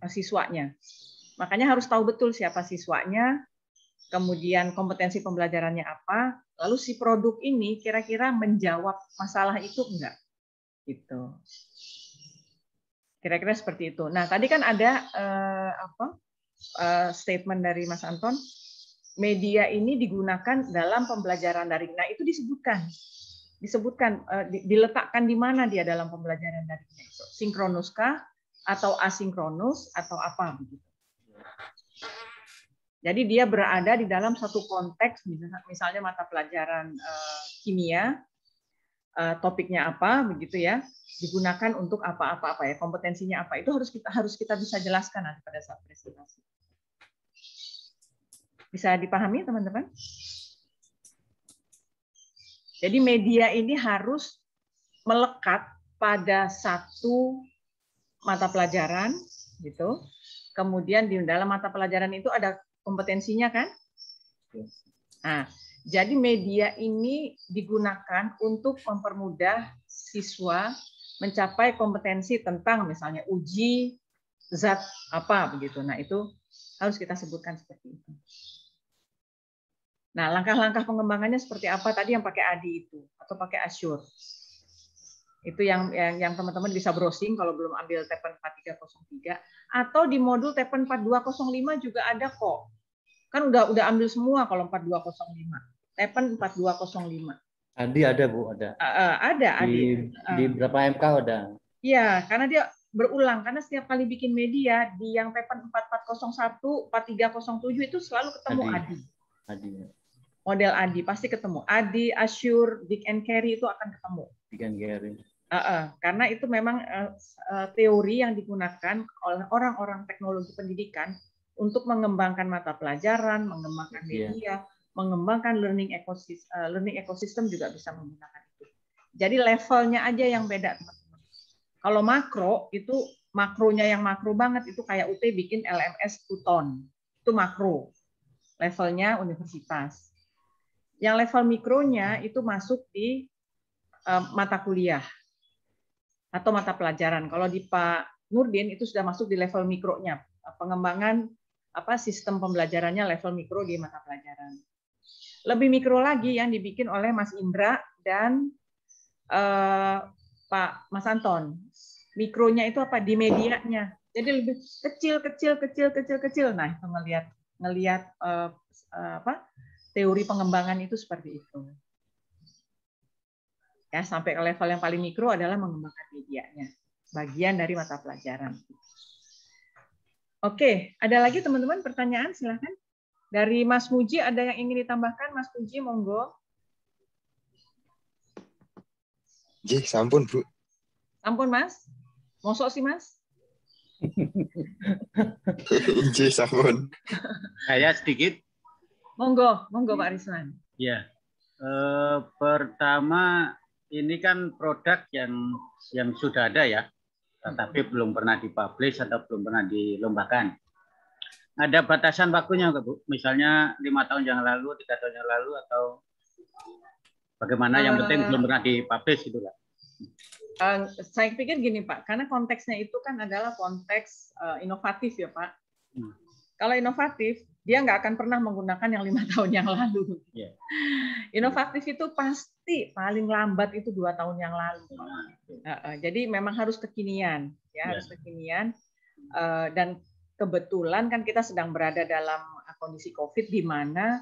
siswanya. Makanya harus tahu betul siapa siswanya, kemudian kompetensi pembelajarannya apa, lalu si produk ini kira-kira menjawab masalah itu enggak. Gitu. Kira-kira seperti itu. Nah, tadi kan ada statement dari Mas Anton, media ini digunakan dalam pembelajaran daring. Nah, itu disebutkan diletakkan di mana dia dalam pembelajaran daringnya itu. Sinkronuskah atau asinkronus atau apa begitu. Jadi dia berada di dalam satu konteks, misalnya mata pelajaran kimia, topiknya apa begitu ya, digunakan untuk apa ya, kompetensinya apa, itu harus kita bisa jelaskan nanti pada saat presentasi. Bisa dipahami teman-teman? Jadi media ini harus melekat pada satu mata pelajaran, gitu. Kemudian di dalam mata pelajaran itu ada kompetensinya kan? Nah, jadi media ini digunakan untuk mempermudah siswa mencapai kompetensi tentang misalnya uji zat apa begitu. Nah, itu harus kita sebutkan seperti itu. Nah, langkah-langkah pengembangannya seperti apa tadi yang pakai ADI itu atau pakai Azure. Itu yang teman-teman bisa browsing kalau belum ambil TEPEN 4303 atau di modul TEPEN 4205 juga ada kok. Kan udah ambil semua kalau 4205. TEPEN 4205. ADI ada, Bu, ada. Ada ADI. Di berapa MK ada? Iya, karena dia berulang karena setiap kali bikin media di yang TEPEN 4401, 4307 itu selalu ketemu ADI. ADI. Model ADI pasti ketemu. ADI, Azure, Dig and Carry itu akan ketemu. Dig and Carry. Karena itu memang teori yang digunakan oleh orang-orang teknologi pendidikan untuk mengembangkan mata pelajaran, mengembangkan media, mengembangkan learning ecosystem juga bisa menggunakan itu. Jadi levelnya aja yang beda, teman-teman. Kalau makro itu makronya yang makro banget itu kayak UT bikin LMS Pluton. Itu makro. Levelnya universitas. Yang level mikronya itu masuk di mata kuliah atau mata pelajaran. Kalau di Pak Nurdin itu sudah masuk di level mikronya, pengembangan sistem pembelajarannya level mikro di mata pelajaran. Lebih mikro lagi yang dibikin oleh Mas Indra dan Pak Mas Anton. Mikronya itu apa? Di medianya. Jadi lebih kecil. Nah, itu ngelihat teori pengembangan itu seperti itu. Ya, sampai ke level yang paling mikro adalah mengembangkan medianya. Bagian dari mata pelajaran. Oke, ada lagi teman-teman pertanyaan? Silahkan. Dari Mas Muji ada yang ingin ditambahkan? Mas Muji, monggo. Sampun, Bu. Sampun, Mas? Mosok sih, Mas? Sampun. Saya sedikit. Monggo Pak Rizwan. Ya. Pertama, ini kan produk yang sudah ada ya, tetapi belum pernah dipublish atau belum pernah dilombakan. Ada batasan waktunya, Bu? Misalnya 5 tahun yang lalu, 3 tahun yang lalu, atau bagaimana? Yang penting belum pernah dipublish gitu lah. Saya pikir gini Pak, karena konteksnya itu kan adalah konteks inovatif ya Pak. Kalau inovatif, dia nggak akan pernah menggunakan yang 5 tahun yang lalu. Yeah. Inovatif itu pasti paling lambat itu 2 tahun yang lalu. Jadi memang harus kekinian, ya harus kekinian. Dan kebetulan kan kita sedang berada dalam kondisi COVID di mana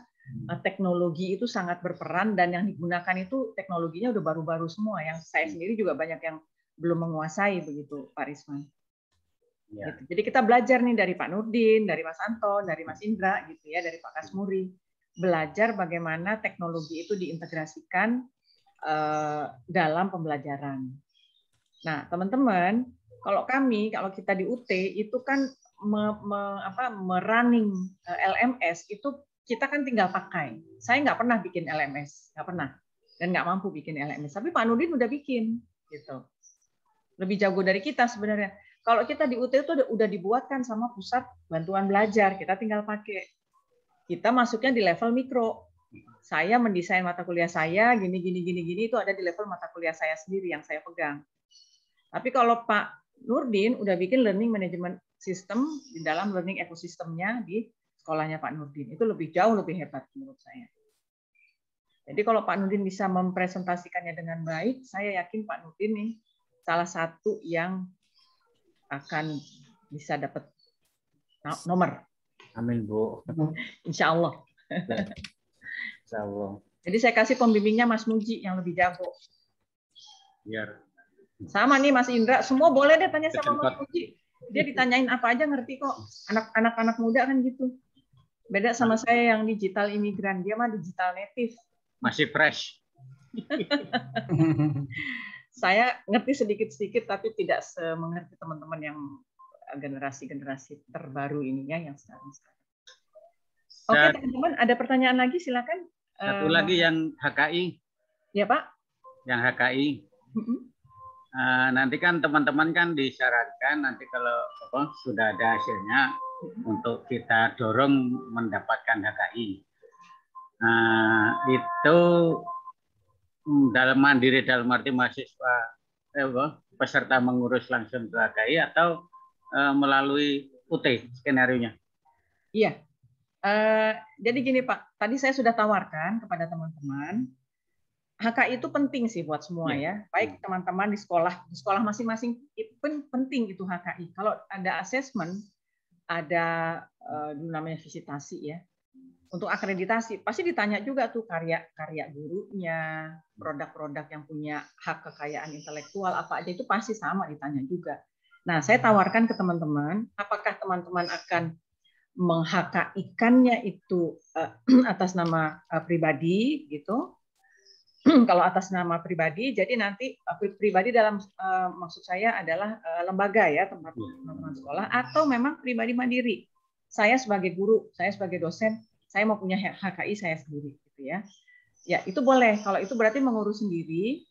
teknologi itu sangat berperan dan yang digunakan itu teknologinya udah baru-baru semua. Yang saya sendiri juga banyak yang belum menguasai begitu, Pak Rizwan. Ya. Gitu. Jadi kita belajar nih dari Pak Nurdin, dari Mas Anton, dari Mas Indra, gitu ya, dari Pak Kasmuri, belajar bagaimana teknologi itu diintegrasikan dalam pembelajaran. Nah, teman-teman, kalau kita di UT itu kan merunning LMS itu kita kan tinggal pakai. Saya nggak pernah bikin LMS, nggak pernah, dan nggak mampu bikin LMS. Tapi Pak Nurdin udah bikin, gitu. Lebih jago dari kita sebenarnya. Kalau kita di UT itu udah dibuatkan sama pusat bantuan belajar, kita tinggal pakai. Kita masuknya di level mikro. Saya mendesain mata kuliah saya, gini itu ada di level mata kuliah saya sendiri yang saya pegang. Tapi kalau Pak Nurdin udah bikin learning management system di dalam learning ekosistemnya di sekolahnya Pak Nurdin, itu jauh lebih hebat menurut saya. Jadi kalau Pak Nurdin bisa mempresentasikannya dengan baik, saya yakin Pak Nurdin nih salah satu yang akan bisa dapat nomor. Amin, Bu. Insya Allah. Insya Allah. Jadi saya kasih pembimbingnya Mas Muji yang lebih jago. Biar. Sama nih Mas Indra, semua boleh deh tanya sama Mas Muji. Dia ditanyain apa aja ngerti kok. Anak-anak muda kan gitu. Beda sama saya yang digital imigran, dia mah digital native. Masih fresh. Saya ngerti sedikit-sedikit, tapi tidak semengerti teman-teman yang generasi-generasi terbaru ininya yang sekarang. Oke, teman-teman, ada pertanyaan lagi? Silakan. Satu lagi yang HKI. Ya, Pak. Yang HKI. Nanti kan teman-teman kan disyaratkan nanti kalau sudah ada hasilnya untuk kita dorong mendapatkan HKI. Itu dalam mandiri dalam arti mahasiswa peserta mengurus langsung ke HKI atau melalui UT skenario-nya? Iya. Jadi gini Pak, tadi saya sudah tawarkan kepada teman-teman, HKI itu penting sih buat semua ya. Baik teman-teman di sekolah masing-masing itu penting itu HKI. Kalau ada assessment, ada namanya visitasi ya. Untuk akreditasi pasti ditanya juga tuh karya gurunya, produk-produk yang punya hak kekayaan intelektual apa aja itu pasti sama ditanya juga. Nah, saya tawarkan ke teman-teman, apakah teman-teman akan meng-HKI-kannya itu atas nama pribadi gitu. Kalau atas nama pribadi, jadi nanti pribadi dalam maksud saya adalah lembaga ya, tempat teman-teman sekolah, atau memang pribadi mandiri. Saya sebagai guru, saya sebagai dosen, saya mau punya HKI saya sendiri gitu ya. Ya, itu boleh. Kalau itu berarti mengurus sendiri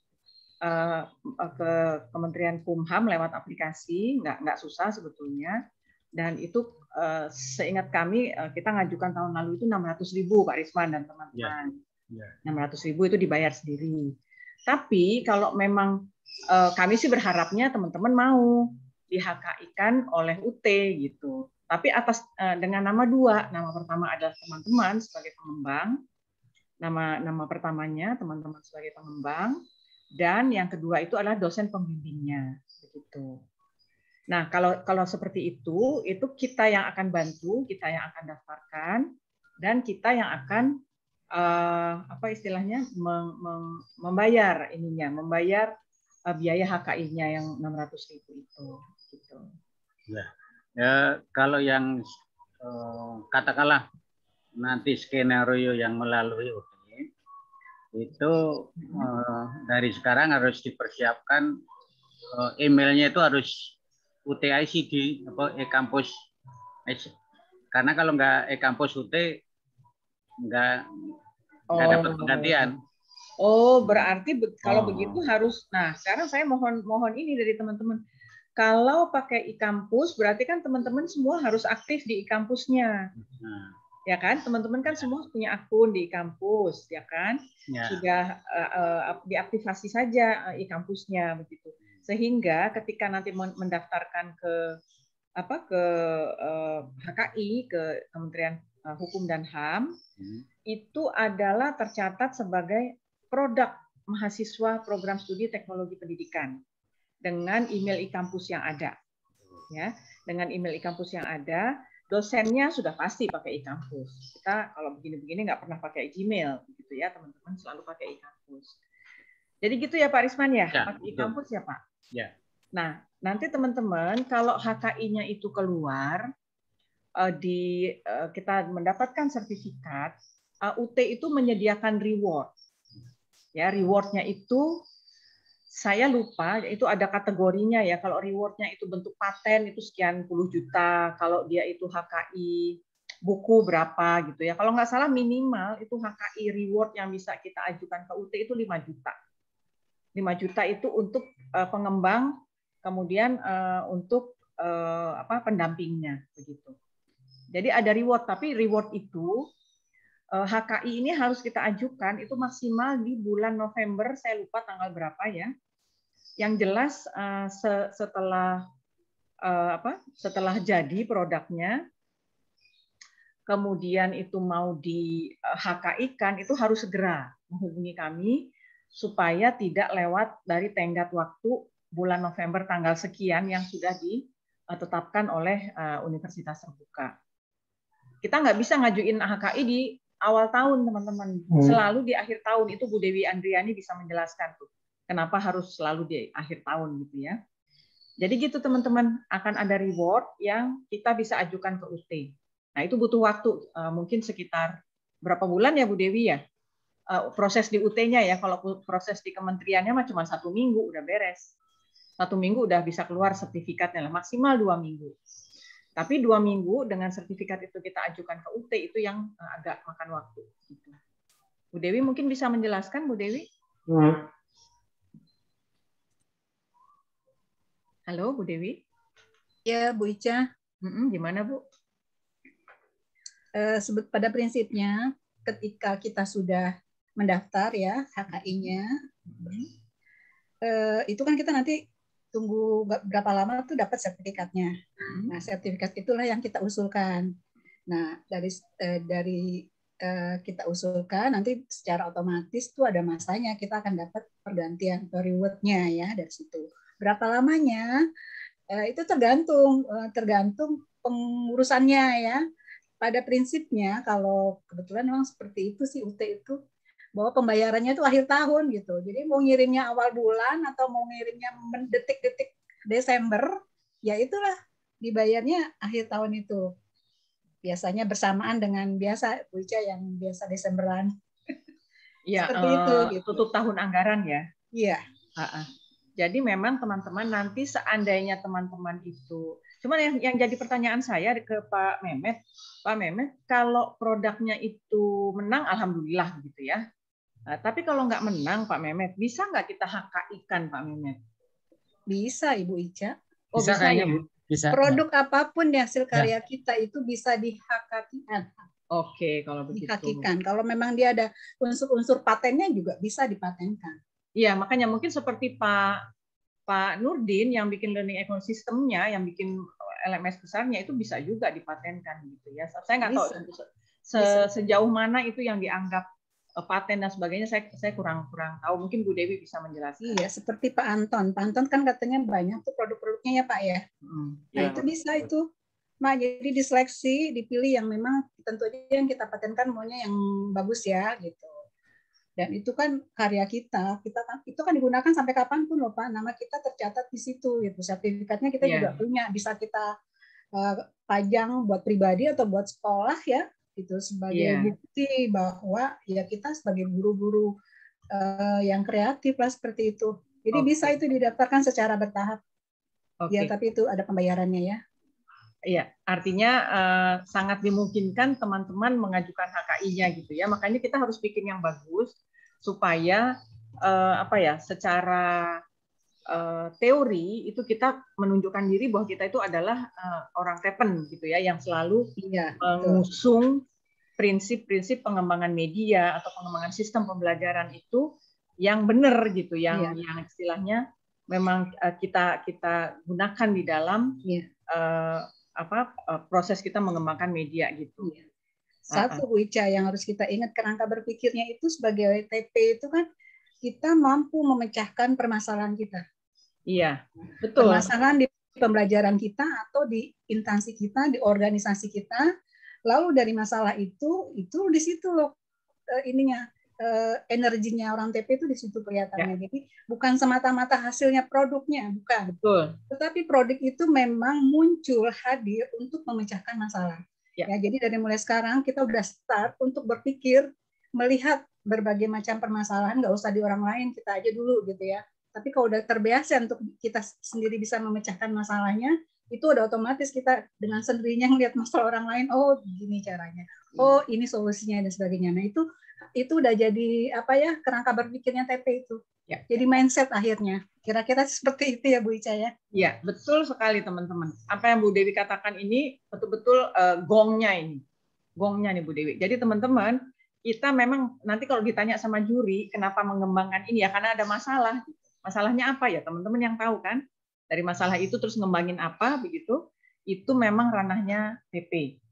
ke Kementerian Kumham lewat aplikasi, nggak susah sebetulnya. Dan itu seingat kami kita ngajukan tahun lalu itu 600.000 Pak Risman dan teman-teman. 600.000 itu dibayar sendiri. Tapi kalau memang kami sih berharapnya teman-teman mau di HKI-kan oleh UT gitu. Tapi atas dengan nama dua. Nama pertama adalah teman-teman sebagai pengembang. Nama pertamanya teman-teman sebagai pengembang, dan yang kedua itu adalah dosen pembimbingnya, begitu. Nah, kalau seperti itu kita yang akan bantu, kita yang akan daftarkan, dan kita yang akan apa istilahnya membayar biaya HKI-nya yang 600.000 itu. Gitu. Ya, kalau yang katakanlah nanti skenario yang melalui UT itu dari sekarang harus dipersiapkan emailnya itu harus UTICD atau e-kampus, karena kalau nggak e-kampus UT nggak dapat penggantian. Oh, berarti kalau begitu harus. Nah, sekarang saya mohon ini dari teman-teman. Kalau pakai e-kampus berarti kan teman-teman semua harus aktif di e-kampusnya. Ya kan, teman-teman kan semua punya akun di kampus, ya kan? Sudah diaktifasi saja e-kampusnya begitu. Sehingga ketika nanti mendaftarkan ke HKI, ke Kementerian Hukum dan HAM, itu adalah tercatat sebagai produk mahasiswa program studi teknologi pendidikan dengan email e-kampus yang ada. Ya, dengan email e-kampus yang ada. Dosennya sudah pasti pakai e-kampus. Kita kalau begini-begini nggak pernah pakai Gmail, gitu ya teman-teman, selalu pakai e-kampus. Jadi gitu ya Pak Risman ya, pakai e-kampus ya Pak. Ya. Nah nanti teman-teman kalau HKI-nya itu keluar, kita mendapatkan sertifikat, UT itu menyediakan reward. Ya, rewardnya itu saya lupa, itu ada kategorinya ya. Kalau rewardnya itu bentuk paten itu sekian puluh juta. Kalau dia itu HKI buku berapa gitu ya. Kalau nggak salah minimal itu HKI reward yang bisa kita ajukan ke UT itu 5 juta. 5 juta itu untuk pengembang, kemudian untuk pendampingnya begitu. Jadi ada reward, tapi reward itu HKI ini harus kita ajukan itu maksimal di bulan November, saya lupa tanggal berapa ya. Yang jelas setelah jadi produknya, kemudian itu mau di HKI-kan, itu harus segera menghubungi kami supaya tidak lewat dari tenggat waktu bulan November tanggal sekian yang sudah ditetapkan oleh Universitas Terbuka. Kita nggak bisa ngajuin HKI di awal tahun, teman-teman. Selalu di akhir tahun. Itu Bu Dewi Andriani bisa menjelaskan tuh. Kenapa harus selalu di akhir tahun gitu ya. Jadi gitu teman-teman, akan ada reward yang kita bisa ajukan ke UT. Nah itu butuh waktu, mungkin sekitar berapa bulan ya Bu Dewi ya? Proses di UT-nya ya, kalau proses di kementeriannya mah cuma 1 minggu udah beres. 1 minggu udah bisa keluar sertifikatnya lah, maksimal 2 minggu. Tapi 2 minggu dengan sertifikat itu kita ajukan ke UT itu yang agak makan waktu. Bu Dewi mungkin bisa menjelaskan, Bu Dewi? Halo, Bu Dewi? Ya, Bu Ica. Gimana, Bu? Pada prinsipnya, ketika kita sudah mendaftar ya HKI-nya, itu kan kita nanti tunggu berapa lama tuh dapat sertifikatnya. Nah, sertifikat itulah yang kita usulkan. Nah, dari kita usulkan nanti secara otomatis tuh ada masanya kita akan dapat pergantian reward-nya ya dari situ. Berapa lamanya? Itu tergantung pengurusannya ya. Pada prinsipnya kalau kebetulan memang seperti itu sih UT itu, bahwa pembayarannya itu akhir tahun gitu. Jadi mau ngirimnya awal bulan atau mau ngirimnya detik-detik Desember, ya itulah dibayarnya akhir tahun itu. Biasanya bersamaan dengan biasa Bu Ica yang biasa Desemberan. Ya, seperti itu gitu. Tutup tahun anggaran ya. Iya. Jadi memang teman-teman nanti seandainya teman-teman itu, cuman yang jadi pertanyaan saya ke Pak Mehmet, kalau produknya itu menang, alhamdulillah gitu ya. Nah, tapi kalau nggak menang Pak Mehmet, bisa nggak kita HKI-kan Pak Mehmet? Bisa Ibu Ica. Oh bisa kayaknya, ya? Bu. Bisa. Produk apapun di hasil karya kita itu bisa dihakikan. Oke, kalau begitu. Dihakikan. Kalau memang dia ada unsur-unsur patennya juga bisa dipatenkan. Iya, makanya mungkin seperti Pak Nurdin yang bikin learning ecosystem-nya, yang bikin LMS besarnya itu bisa juga dipatenkan gitu ya. Saya nggak tahu sejauh mana itu yang dianggap paten dan sebagainya. Saya kurang tahu. Mungkin Bu Dewi bisa menjelaskan. Iya, seperti Pak Anton. Pak Anton kan katanya banyak tuh produk-produknya ya Pak ya. Nah itu bisa itu. Nah, jadi diseleksi, dipilih yang memang tentu aja yang kita patenkan maunya yang bagus ya gitu. Dan itu kan karya kita kan itu kan digunakan sampai kapanpun loh Pak. Nama kita tercatat di situ gitu. Sertifikatnya kita juga punya, bisa kita pajang buat pribadi atau buat sekolah ya, gitu sebagai bukti bahwa ya kita sebagai guru-guru yang kreatif lah seperti itu. Jadi bisa itu didaftarkan secara bertahap. Ya, tapi itu ada pembayarannya ya. Iya, artinya sangat dimungkinkan teman-teman mengajukan HKI-nya gitu ya. Makanya kita harus bikin yang bagus supaya secara teori itu kita menunjukkan diri bahwa kita itu adalah orang Tepen gitu ya, yang selalu mengusung prinsip-prinsip pengembangan media atau pengembangan sistem pembelajaran itu yang benar gitu, yang istilahnya memang kita gunakan di dalam proses kita mengembangkan media gitu. Satu Bu Ica yang harus kita ingat, kerangka berpikirnya itu sebagai TP itu kan kita mampu memecahkan permasalahan kita. Iya, betul. Permasalahan di pembelajaran kita atau di instansi kita, di organisasi kita. Lalu dari masalah itu di situ loh energinya orang TP itu di situ kelihatannya. Jadi bukan semata-mata hasilnya produknya, bukan. Betul. Tetapi produk itu memang muncul hadir untuk memecahkan masalah. Ya, jadi dari mulai sekarang kita udah start untuk berpikir, melihat berbagai macam permasalahan, nggak usah di orang lain, kita aja dulu gitu ya. Tapi kalau udah terbiasa untuk kita sendiri bisa memecahkan masalahnya, itu udah otomatis kita dengan sendirinya ngelihat masalah orang lain, oh gini caranya, oh ini solusinya dan sebagainya. Nah itu udah jadi kerangka berpikirnya TP itu. Ya. Jadi mindset akhirnya. Kira-kira seperti itu ya Bu Ica ya? Iya, betul sekali teman-teman. Apa yang Bu Dewi katakan ini betul-betul gongnya ini. Gongnya nih Bu Dewi. Jadi teman-teman, kita memang nanti kalau ditanya sama juri, kenapa mengembangkan ini ya? Karena ada masalah. Masalahnya apa ya? Teman-teman yang tahu kan? Dari masalah itu terus ngembangin apa begitu? Itu memang ranahnya TP.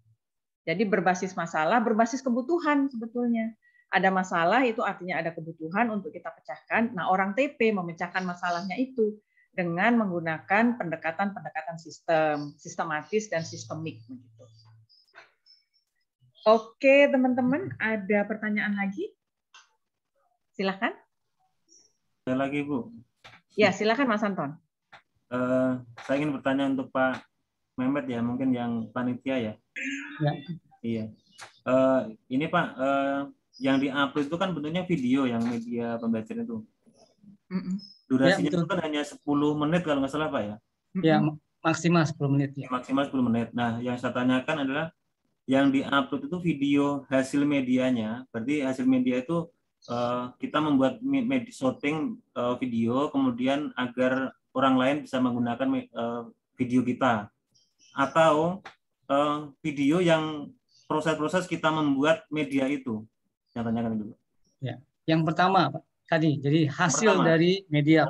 Jadi berbasis masalah, berbasis kebutuhan sebetulnya. Ada masalah itu artinya ada kebutuhan untuk kita pecahkan. Nah, orang TP memecahkan masalahnya itu dengan menggunakan pendekatan sistematis dan sistemik begitu. Oke, teman-teman, ada pertanyaan lagi? Silakan. Ada lagi, Bu. Ya, silakan Mas Anton. Saya ingin bertanya untuk Pak Mehmet ya, mungkin yang panitia ya. Ya. Iya. Ini Pak, yang di-upload itu kan bentuknya video yang media pembelajaran itu. Durasinya itu kan hanya 10 menit kalau nggak salah Pak ya? Ya, maksimal 10 menit. Ya. Maksimal 10 menit. Nah, yang saya tanyakan adalah yang di-upload itu video hasil medianya. Berarti hasil media itu kita membuat sorting video, kemudian agar orang lain bisa menggunakan video kita. Atau video yang proses-proses kita membuat media itu. Yang tanyakan dulu. Ya, yang pertama Pak tadi, jadi hasil dari media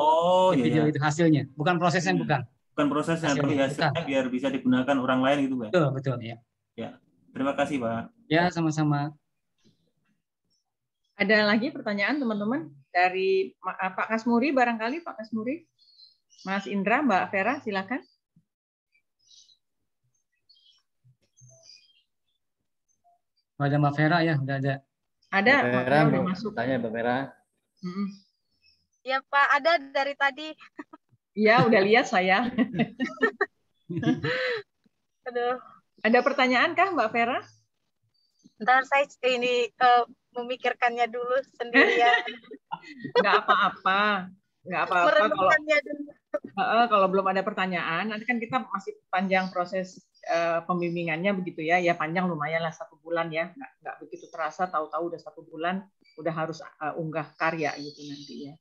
video itu hasilnya, bukan prosesnya, bukan prosesnya, tapi hasilnya biar bisa digunakan orang lain gitu Pak. Betul ya. Ya, terima kasih Pak. Ya, sama-sama. Ada lagi pertanyaan teman-teman dari Pak Kasmuri barangkali, Pak Kasmuri, Mas Indra, Mbak Vera, silakan. Ada Mbak Vera ya, udah ada. Ada, Mbak Vera udah masuk. Tanya Mbak Vera. Ya Pak, ada dari tadi. Iya, udah lihat saya. Aduh. Ada pertanyaan kah Mbak Vera? Ntar saya ini memikirkannya dulu sendirian. Nggak apa-apa. Nggak apa-apa kalau belum ada pertanyaan. Nanti kan kita masih panjang proses pembimbingannya begitu ya. Ya panjang lumayan lah 1 bulan ya. Nggak begitu terasa, tahu-tahu udah 1 bulan. udah harus unggah karya gitu nanti ya.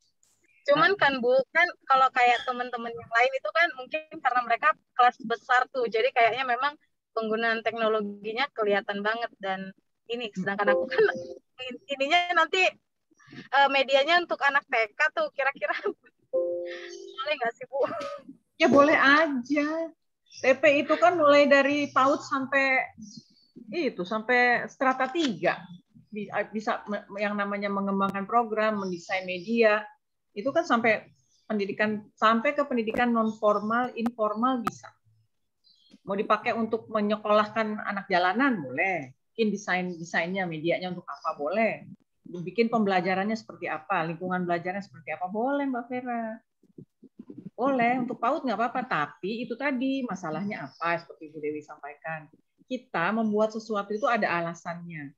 Cuman kan Bu, kan kalau kayak teman-teman yang lain itu kan mungkin karena mereka kelas besar tuh, jadi kayaknya memang penggunaan teknologinya kelihatan banget dan ini, sedangkan aku kan ininya nanti medianya untuk anak TK tuh, kira-kira boleh nggak sih Bu? Ya boleh aja. TP itu kan mulai dari PAUD sampai strata 3. Bisa yang namanya mengembangkan program, mendesain media, itu kan sampai ke pendidikan non formal, informal bisa. Mau dipakai untuk menyekolahkan anak jalanan boleh. Bikin desainnya, medianya untuk apa boleh. Bikin pembelajarannya seperti apa, lingkungan belajarnya seperti apa boleh Mbak Vera. Boleh, untuk PAUD nggak apa-apa, tapi itu tadi masalahnya apa, seperti Bu Dewi sampaikan. Kita membuat sesuatu itu ada alasannya.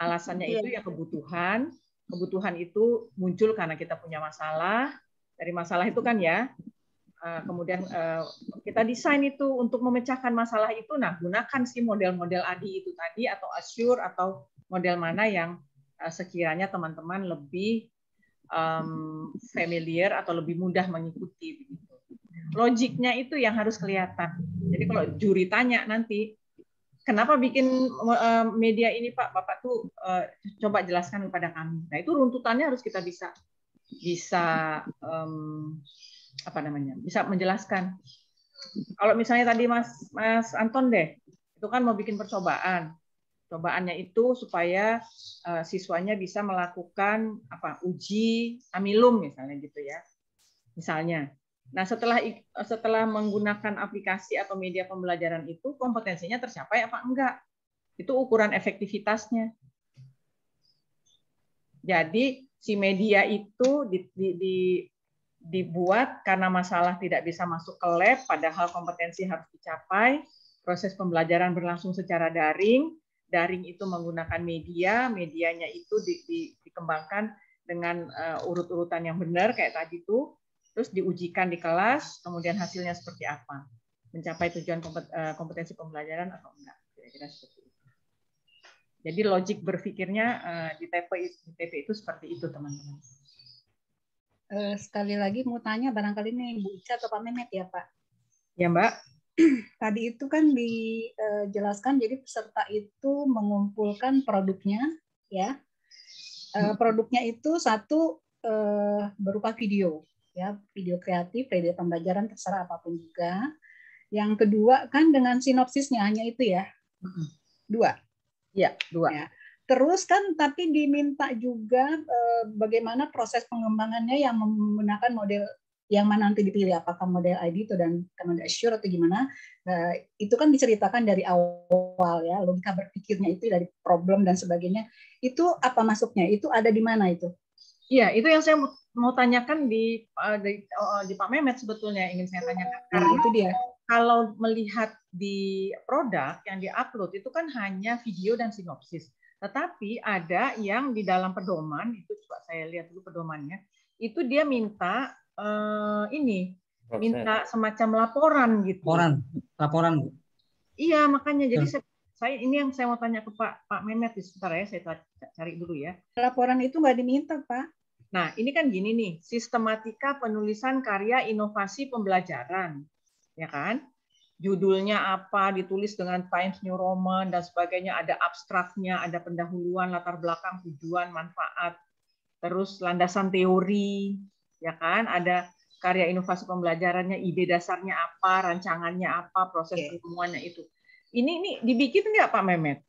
Alasannya itu ya kebutuhan. Kebutuhan itu muncul karena kita punya masalah. Dari masalah itu kan ya, kemudian kita desain itu untuk memecahkan masalah itu. Nah, gunakan si model-model ADI itu tadi, atau Azure, atau model mana yang sekiranya teman-teman lebih familiar atau lebih mudah mengikuti begitu. Logiknya itu yang harus kelihatan. Jadi kalau juri tanya nanti, kenapa bikin media ini Pak? Bapak tuh coba jelaskan kepada kami. Nah itu runtutannya harus kita bisa bisa menjelaskan. Kalau misalnya tadi Mas Anton deh, itu kan mau bikin percobaan. Cobaannya itu supaya siswanya bisa melakukan uji amilum misalnya gitu ya. Misalnya. Nah, setelah menggunakan aplikasi atau media pembelajaran itu kompetensinya tercapai apa enggak? Itu ukuran efektivitasnya. Jadi si media itu dibuat karena masalah tidak bisa masuk ke lab, padahal kompetensi harus dicapai. Proses pembelajaran berlangsung secara daring. Daring itu menggunakan media, medianya itu dikembangkan dengan urut-urutan yang benar kayak tadi tuh, terus diujikan di kelas, kemudian hasilnya seperti apa, mencapai tujuan kompetensi pembelajaran atau enggak, kira-kira seperti itu. Jadi logik berpikirnya di TP itu seperti itu teman-teman. Sekali lagi mau tanya, barangkali ini Bu Ica atau Pak Mehmet ya Pak? Ya Mbak. Tadi itu kan dijelaskan, jadi peserta itu mengumpulkan produknya, ya. Produknya itu satu berupa video, ya, video kreatif, video pembelajaran terserah apapun juga. Yang kedua kan dengan sinopsisnya hanya itu ya, 2. Ya, 2. Ya. Terus kan tapi diminta juga bagaimana proses pengembangannya yang menggunakan model yang mana nanti dipilih, apakah model ID itu dan model Azure atau gimana. Itu kan diceritakan dari awal ya, logika berpikirnya itu dari problem dan sebagainya. Itu apa masuknya? Itu ada di mana itu? Iya, itu yang saya mau tanyakan di Pak Mehmet sebetulnya, ingin saya tanyakan. Karena itu dia. Kalau melihat di produk yang diupload itu kan hanya video dan sinopsis. Tetapi ada yang di dalam pedoman, itu coba saya lihat dulu pedomannya, itu dia minta minta semacam laporan gitu. Laporan Bu. Iya, makanya jadi saya ini yang saya mau tanya ke Pak Mehmet, sebentar ya, saya cari dulu ya. Laporan itu nggak diminta, Pak. Nah, ini kan gini nih, sistematika penulisan karya inovasi pembelajaran, ya kan? Judulnya apa, ditulis dengan Times New Roman dan sebagainya, ada abstraknya, ada pendahuluan, latar belakang, tujuan, manfaat, terus landasan teori, ya kan? Ada karya inovasi pembelajarannya, ide dasarnya apa, rancangannya apa, proses penemuannya itu. Ini dibikin nggak Pak Mehmet?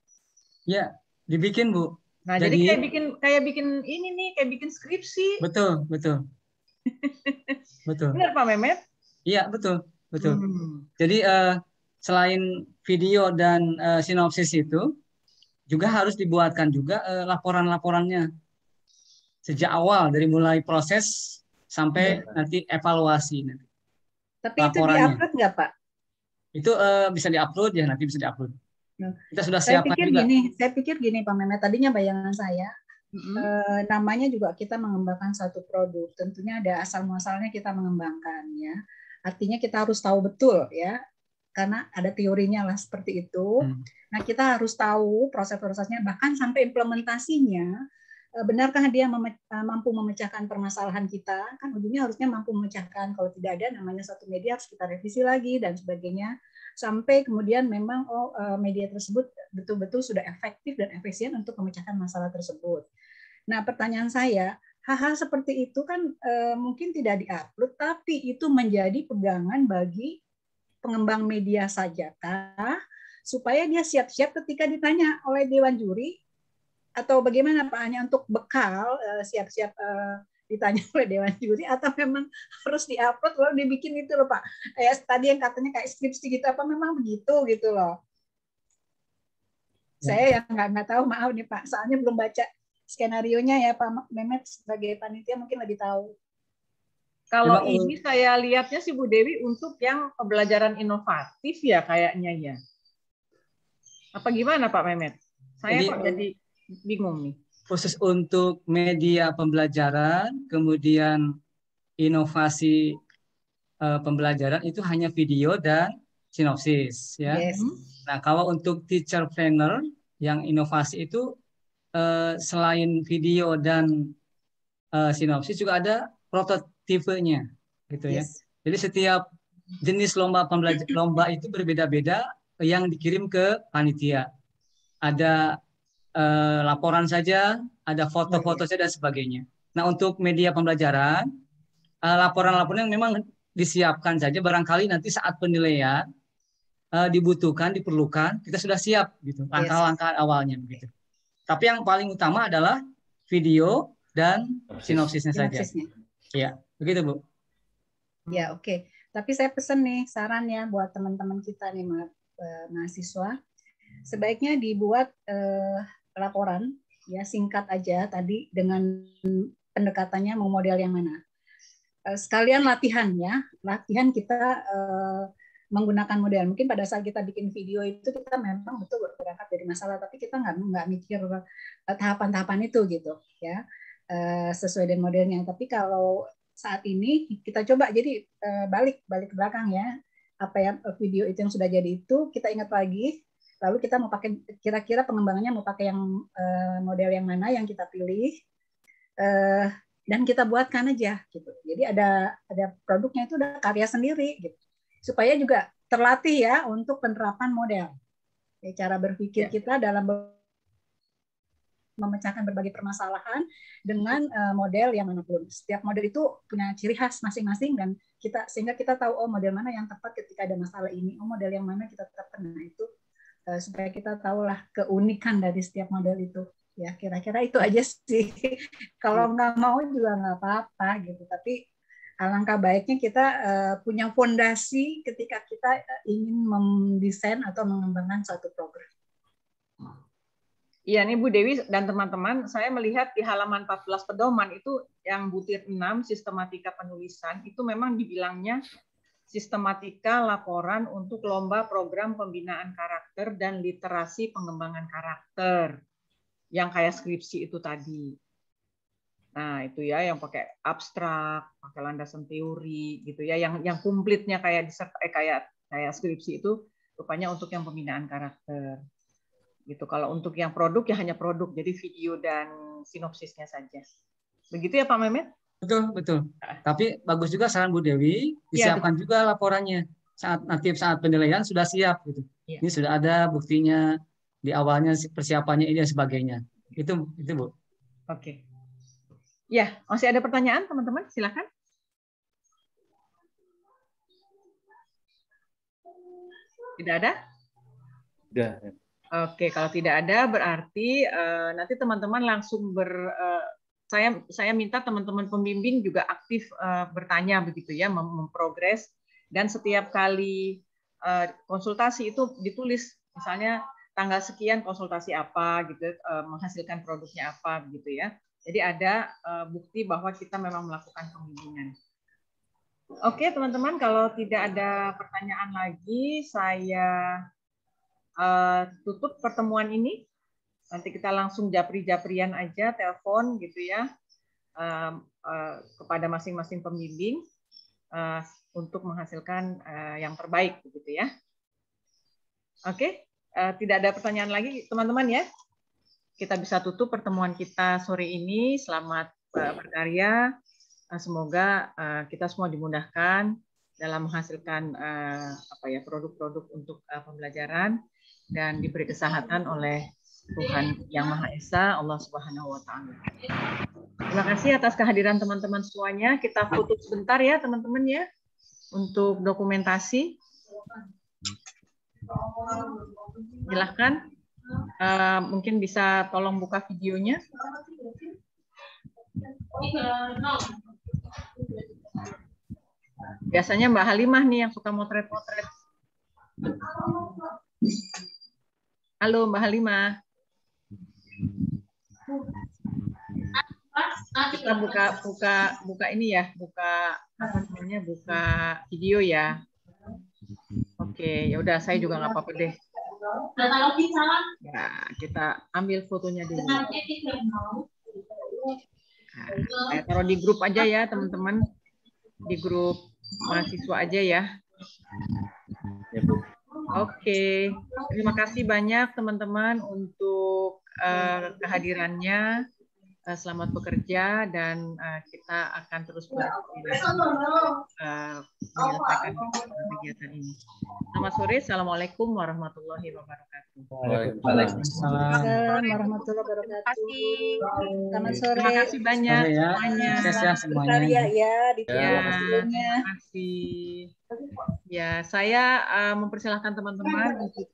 Ya, dibikin Bu. Nah, jadi kayak bikin ini nih, kayak bikin skripsi. Betul. Benar Pak Mehmet? Iya, betul. Jadi selain video dan sinopsis itu juga harus dibuatkan juga laporan-laporannya sejak awal, dari mulai proses sampai nanti evaluasi nanti. Tapi laporannya. Itu di-upload nggak Pak? Itu bisa di-upload ya, nanti bisa di-upload. Kita sudah saya siapkan pikir juga. Saya pikir gini Pak Mehmet, tadinya bayangan saya namanya juga kita mengembangkan satu produk, tentunya ada asal muasalnya kita mengembangkan ya. Artinya kita harus tahu betul ya, karena ada teorinya lah seperti itu. Nah kita harus tahu proses-prosesnya, bahkan sampai implementasinya benarkah dia mampu memecahkan permasalahan kita? Kan ujungnya harusnya mampu memecahkan. Kalau tidak ada, namanya satu media harus kita revisi lagi dan sebagainya. Sampai kemudian memang media tersebut betul-betul sudah efektif dan efisien untuk memecahkan masalah tersebut. Nah, pertanyaan saya, hal-hal seperti itu kan mungkin tidak diupload, tapi itu menjadi pegangan bagi pengembang media saja, supaya dia siap-siap ketika ditanya oleh Dewan Juri, atau bagaimana Pak, hanya untuk bekal siap-siap ditanya oleh Dewan Juri, atau memang harus diupload lalu dibikin itu loh Pak, kayak tadi yang katanya kayak skripsi gitu, apa memang begitu gitu loh? Saya yang nggak tahu, maaf nih Pak, soalnya belum baca skenarionya ya Pak Mehmet, sebagai panitia mungkin lebih tahu. Kalau ini saya lihatnya sih Bu Dewi untuk yang pembelajaran inovatif ya kayaknya ya. Apa gimana Pak Mehmet? Saya kok jadi bingung nih. Khusus untuk media pembelajaran, kemudian inovasi pembelajaran itu hanya video dan sinopsis ya. Yes. Nah, kalau untuk teacher planner yang inovasi itu selain video dan sinopsis juga ada prototipenya gitu ya. Yes. Jadi setiap jenis lomba itu berbeda-beda yang dikirim ke panitia. Ada laporan saja, ada foto-foto saja dan sebagainya. Nah, untuk media pembelajaran, laporan-laporan yang memang disiapkan saja, barangkali nanti saat penilaian dibutuhkan, diperlukan, kita sudah siap gitu, langkah-langkah awalnya begitu. Tapi yang paling utama adalah video dan sinopsisnya saja. Ya, begitu Bu. Ya, oke. Tapi saya pesan nih sarannya buat teman-teman kita nih mahasiswa, sebaiknya dibuat laporan ya singkat aja tadi dengan pendekatannya mau model yang mana. Sekalian latihan ya, latihan kita menggunakan model. Mungkin pada saat kita bikin video itu kita memang betul berangkat dari masalah, tapi kita nggak mikir tahapan-tahapan itu gitu ya, sesuai dengan modelnya. Tapi kalau saat ini kita coba jadi balik ke belakang ya, apa ya video itu yang sudah jadi itu kita ingat lagi, lalu kita mau pakai kira-kira pengembangannya mau pakai yang model yang mana yang kita pilih, dan kita buatkan aja gitu. Jadi ada produknya itu udah karya sendiri gitu. Supaya juga terlatih ya untuk penerapan model. Ya, cara berpikir kita dalam memecahkan berbagai permasalahan dengan model yang manapun. Setiap model itu punya ciri khas masing-masing dan sehingga kita tahu model mana yang tepat ketika ada masalah ini, model yang mana kita tetapkan. Nah, itu supaya kita tahulah keunikan dari setiap model itu. Ya, kira-kira itu aja sih. Kalau nggak mau juga nggak apa-apa gitu. Tapi alangkah baiknya kita punya fondasi ketika kita ingin mendesain atau mengembangkan suatu program. Iya nih Bu Dewi dan teman-teman, saya melihat di halaman 14 pedoman itu yang butir 6 sistematika penulisan itu memang dibilangnya sistematika laporan untuk lomba program pembinaan karakter dan literasi pengembangan karakter yang kayak skripsi itu tadi. Nah, itu ya yang pakai abstrak, pakai landasan teori gitu ya, yang komplitnya kayak kayak skripsi itu rupanya untuk yang pembinaan karakter. Gitu. Kalau untuk yang produk ya hanya produk, jadi video dan sinopsisnya saja. Begitu ya Pak Mehmet? Betul. Tapi bagus juga saran Bu Dewi, disiapkan juga laporannya. Saat penilaian sudah siap gitu. Ya. Ini sudah ada buktinya di awalnya, persiapannya ini dan sebagainya. Itu Bu. Oke. Ya, masih ada pertanyaan teman-teman? Silakan. Tidak ada? Sudah. Oke, kalau tidak ada berarti nanti teman-teman langsung saya minta teman-teman pembimbing juga aktif bertanya begitu ya, memprogres, dan setiap kali konsultasi itu ditulis misalnya tanggal sekian konsultasi apa gitu, menghasilkan produknya apa begitu ya. Jadi ada bukti bahwa kita memang melakukan pembimbingan. Oke, teman-teman, kalau tidak ada pertanyaan lagi, saya tutup pertemuan ini. Nanti kita langsung japri-japrian aja, telepon gitu ya, kepada masing-masing pembimbing untuk menghasilkan yang terbaik begitu ya. Oke, tidak ada pertanyaan lagi teman-teman ya. kita bisa tutup pertemuan kita sore ini. Selamat berkarya. Semoga kita semua dimudahkan dalam menghasilkan produk-produk untuk pembelajaran dan diberi kesehatan oleh Tuhan Yang Maha Esa, Allah Subhanahu wa Ta'ala. Terima kasih atas kehadiran teman-teman semuanya. Kita foto sebentar ya teman-teman ya untuk dokumentasi. Silahkan. Mungkin bisa tolong buka videonya. Biasanya Mbak Halimah nih yang suka motret-motret. Halo Mbak Halimah. Kita buka ini ya, buka video ya. Oke, ya udah saya juga nggak apa-apa deh. Ya, kita ambil fotonya dulu. Nah, saya taruh di grup aja ya, teman-teman. Di grup mahasiswa aja ya. Oke, terima kasih banyak teman-teman untuk kehadirannya. Selamat bekerja dan kita akan terus menyelesaikan kegiatan ini. Selamat sore. Assalamualaikum warahmatullahi wabarakatuh. Waalaikumsalam warahmatullahi wabarakatuh. Selamat sore. Terima kasih banyak semuanya. Sukses semuanya. Ya, di terima kasih. Ya, saya mempersilahkan teman-teman untuk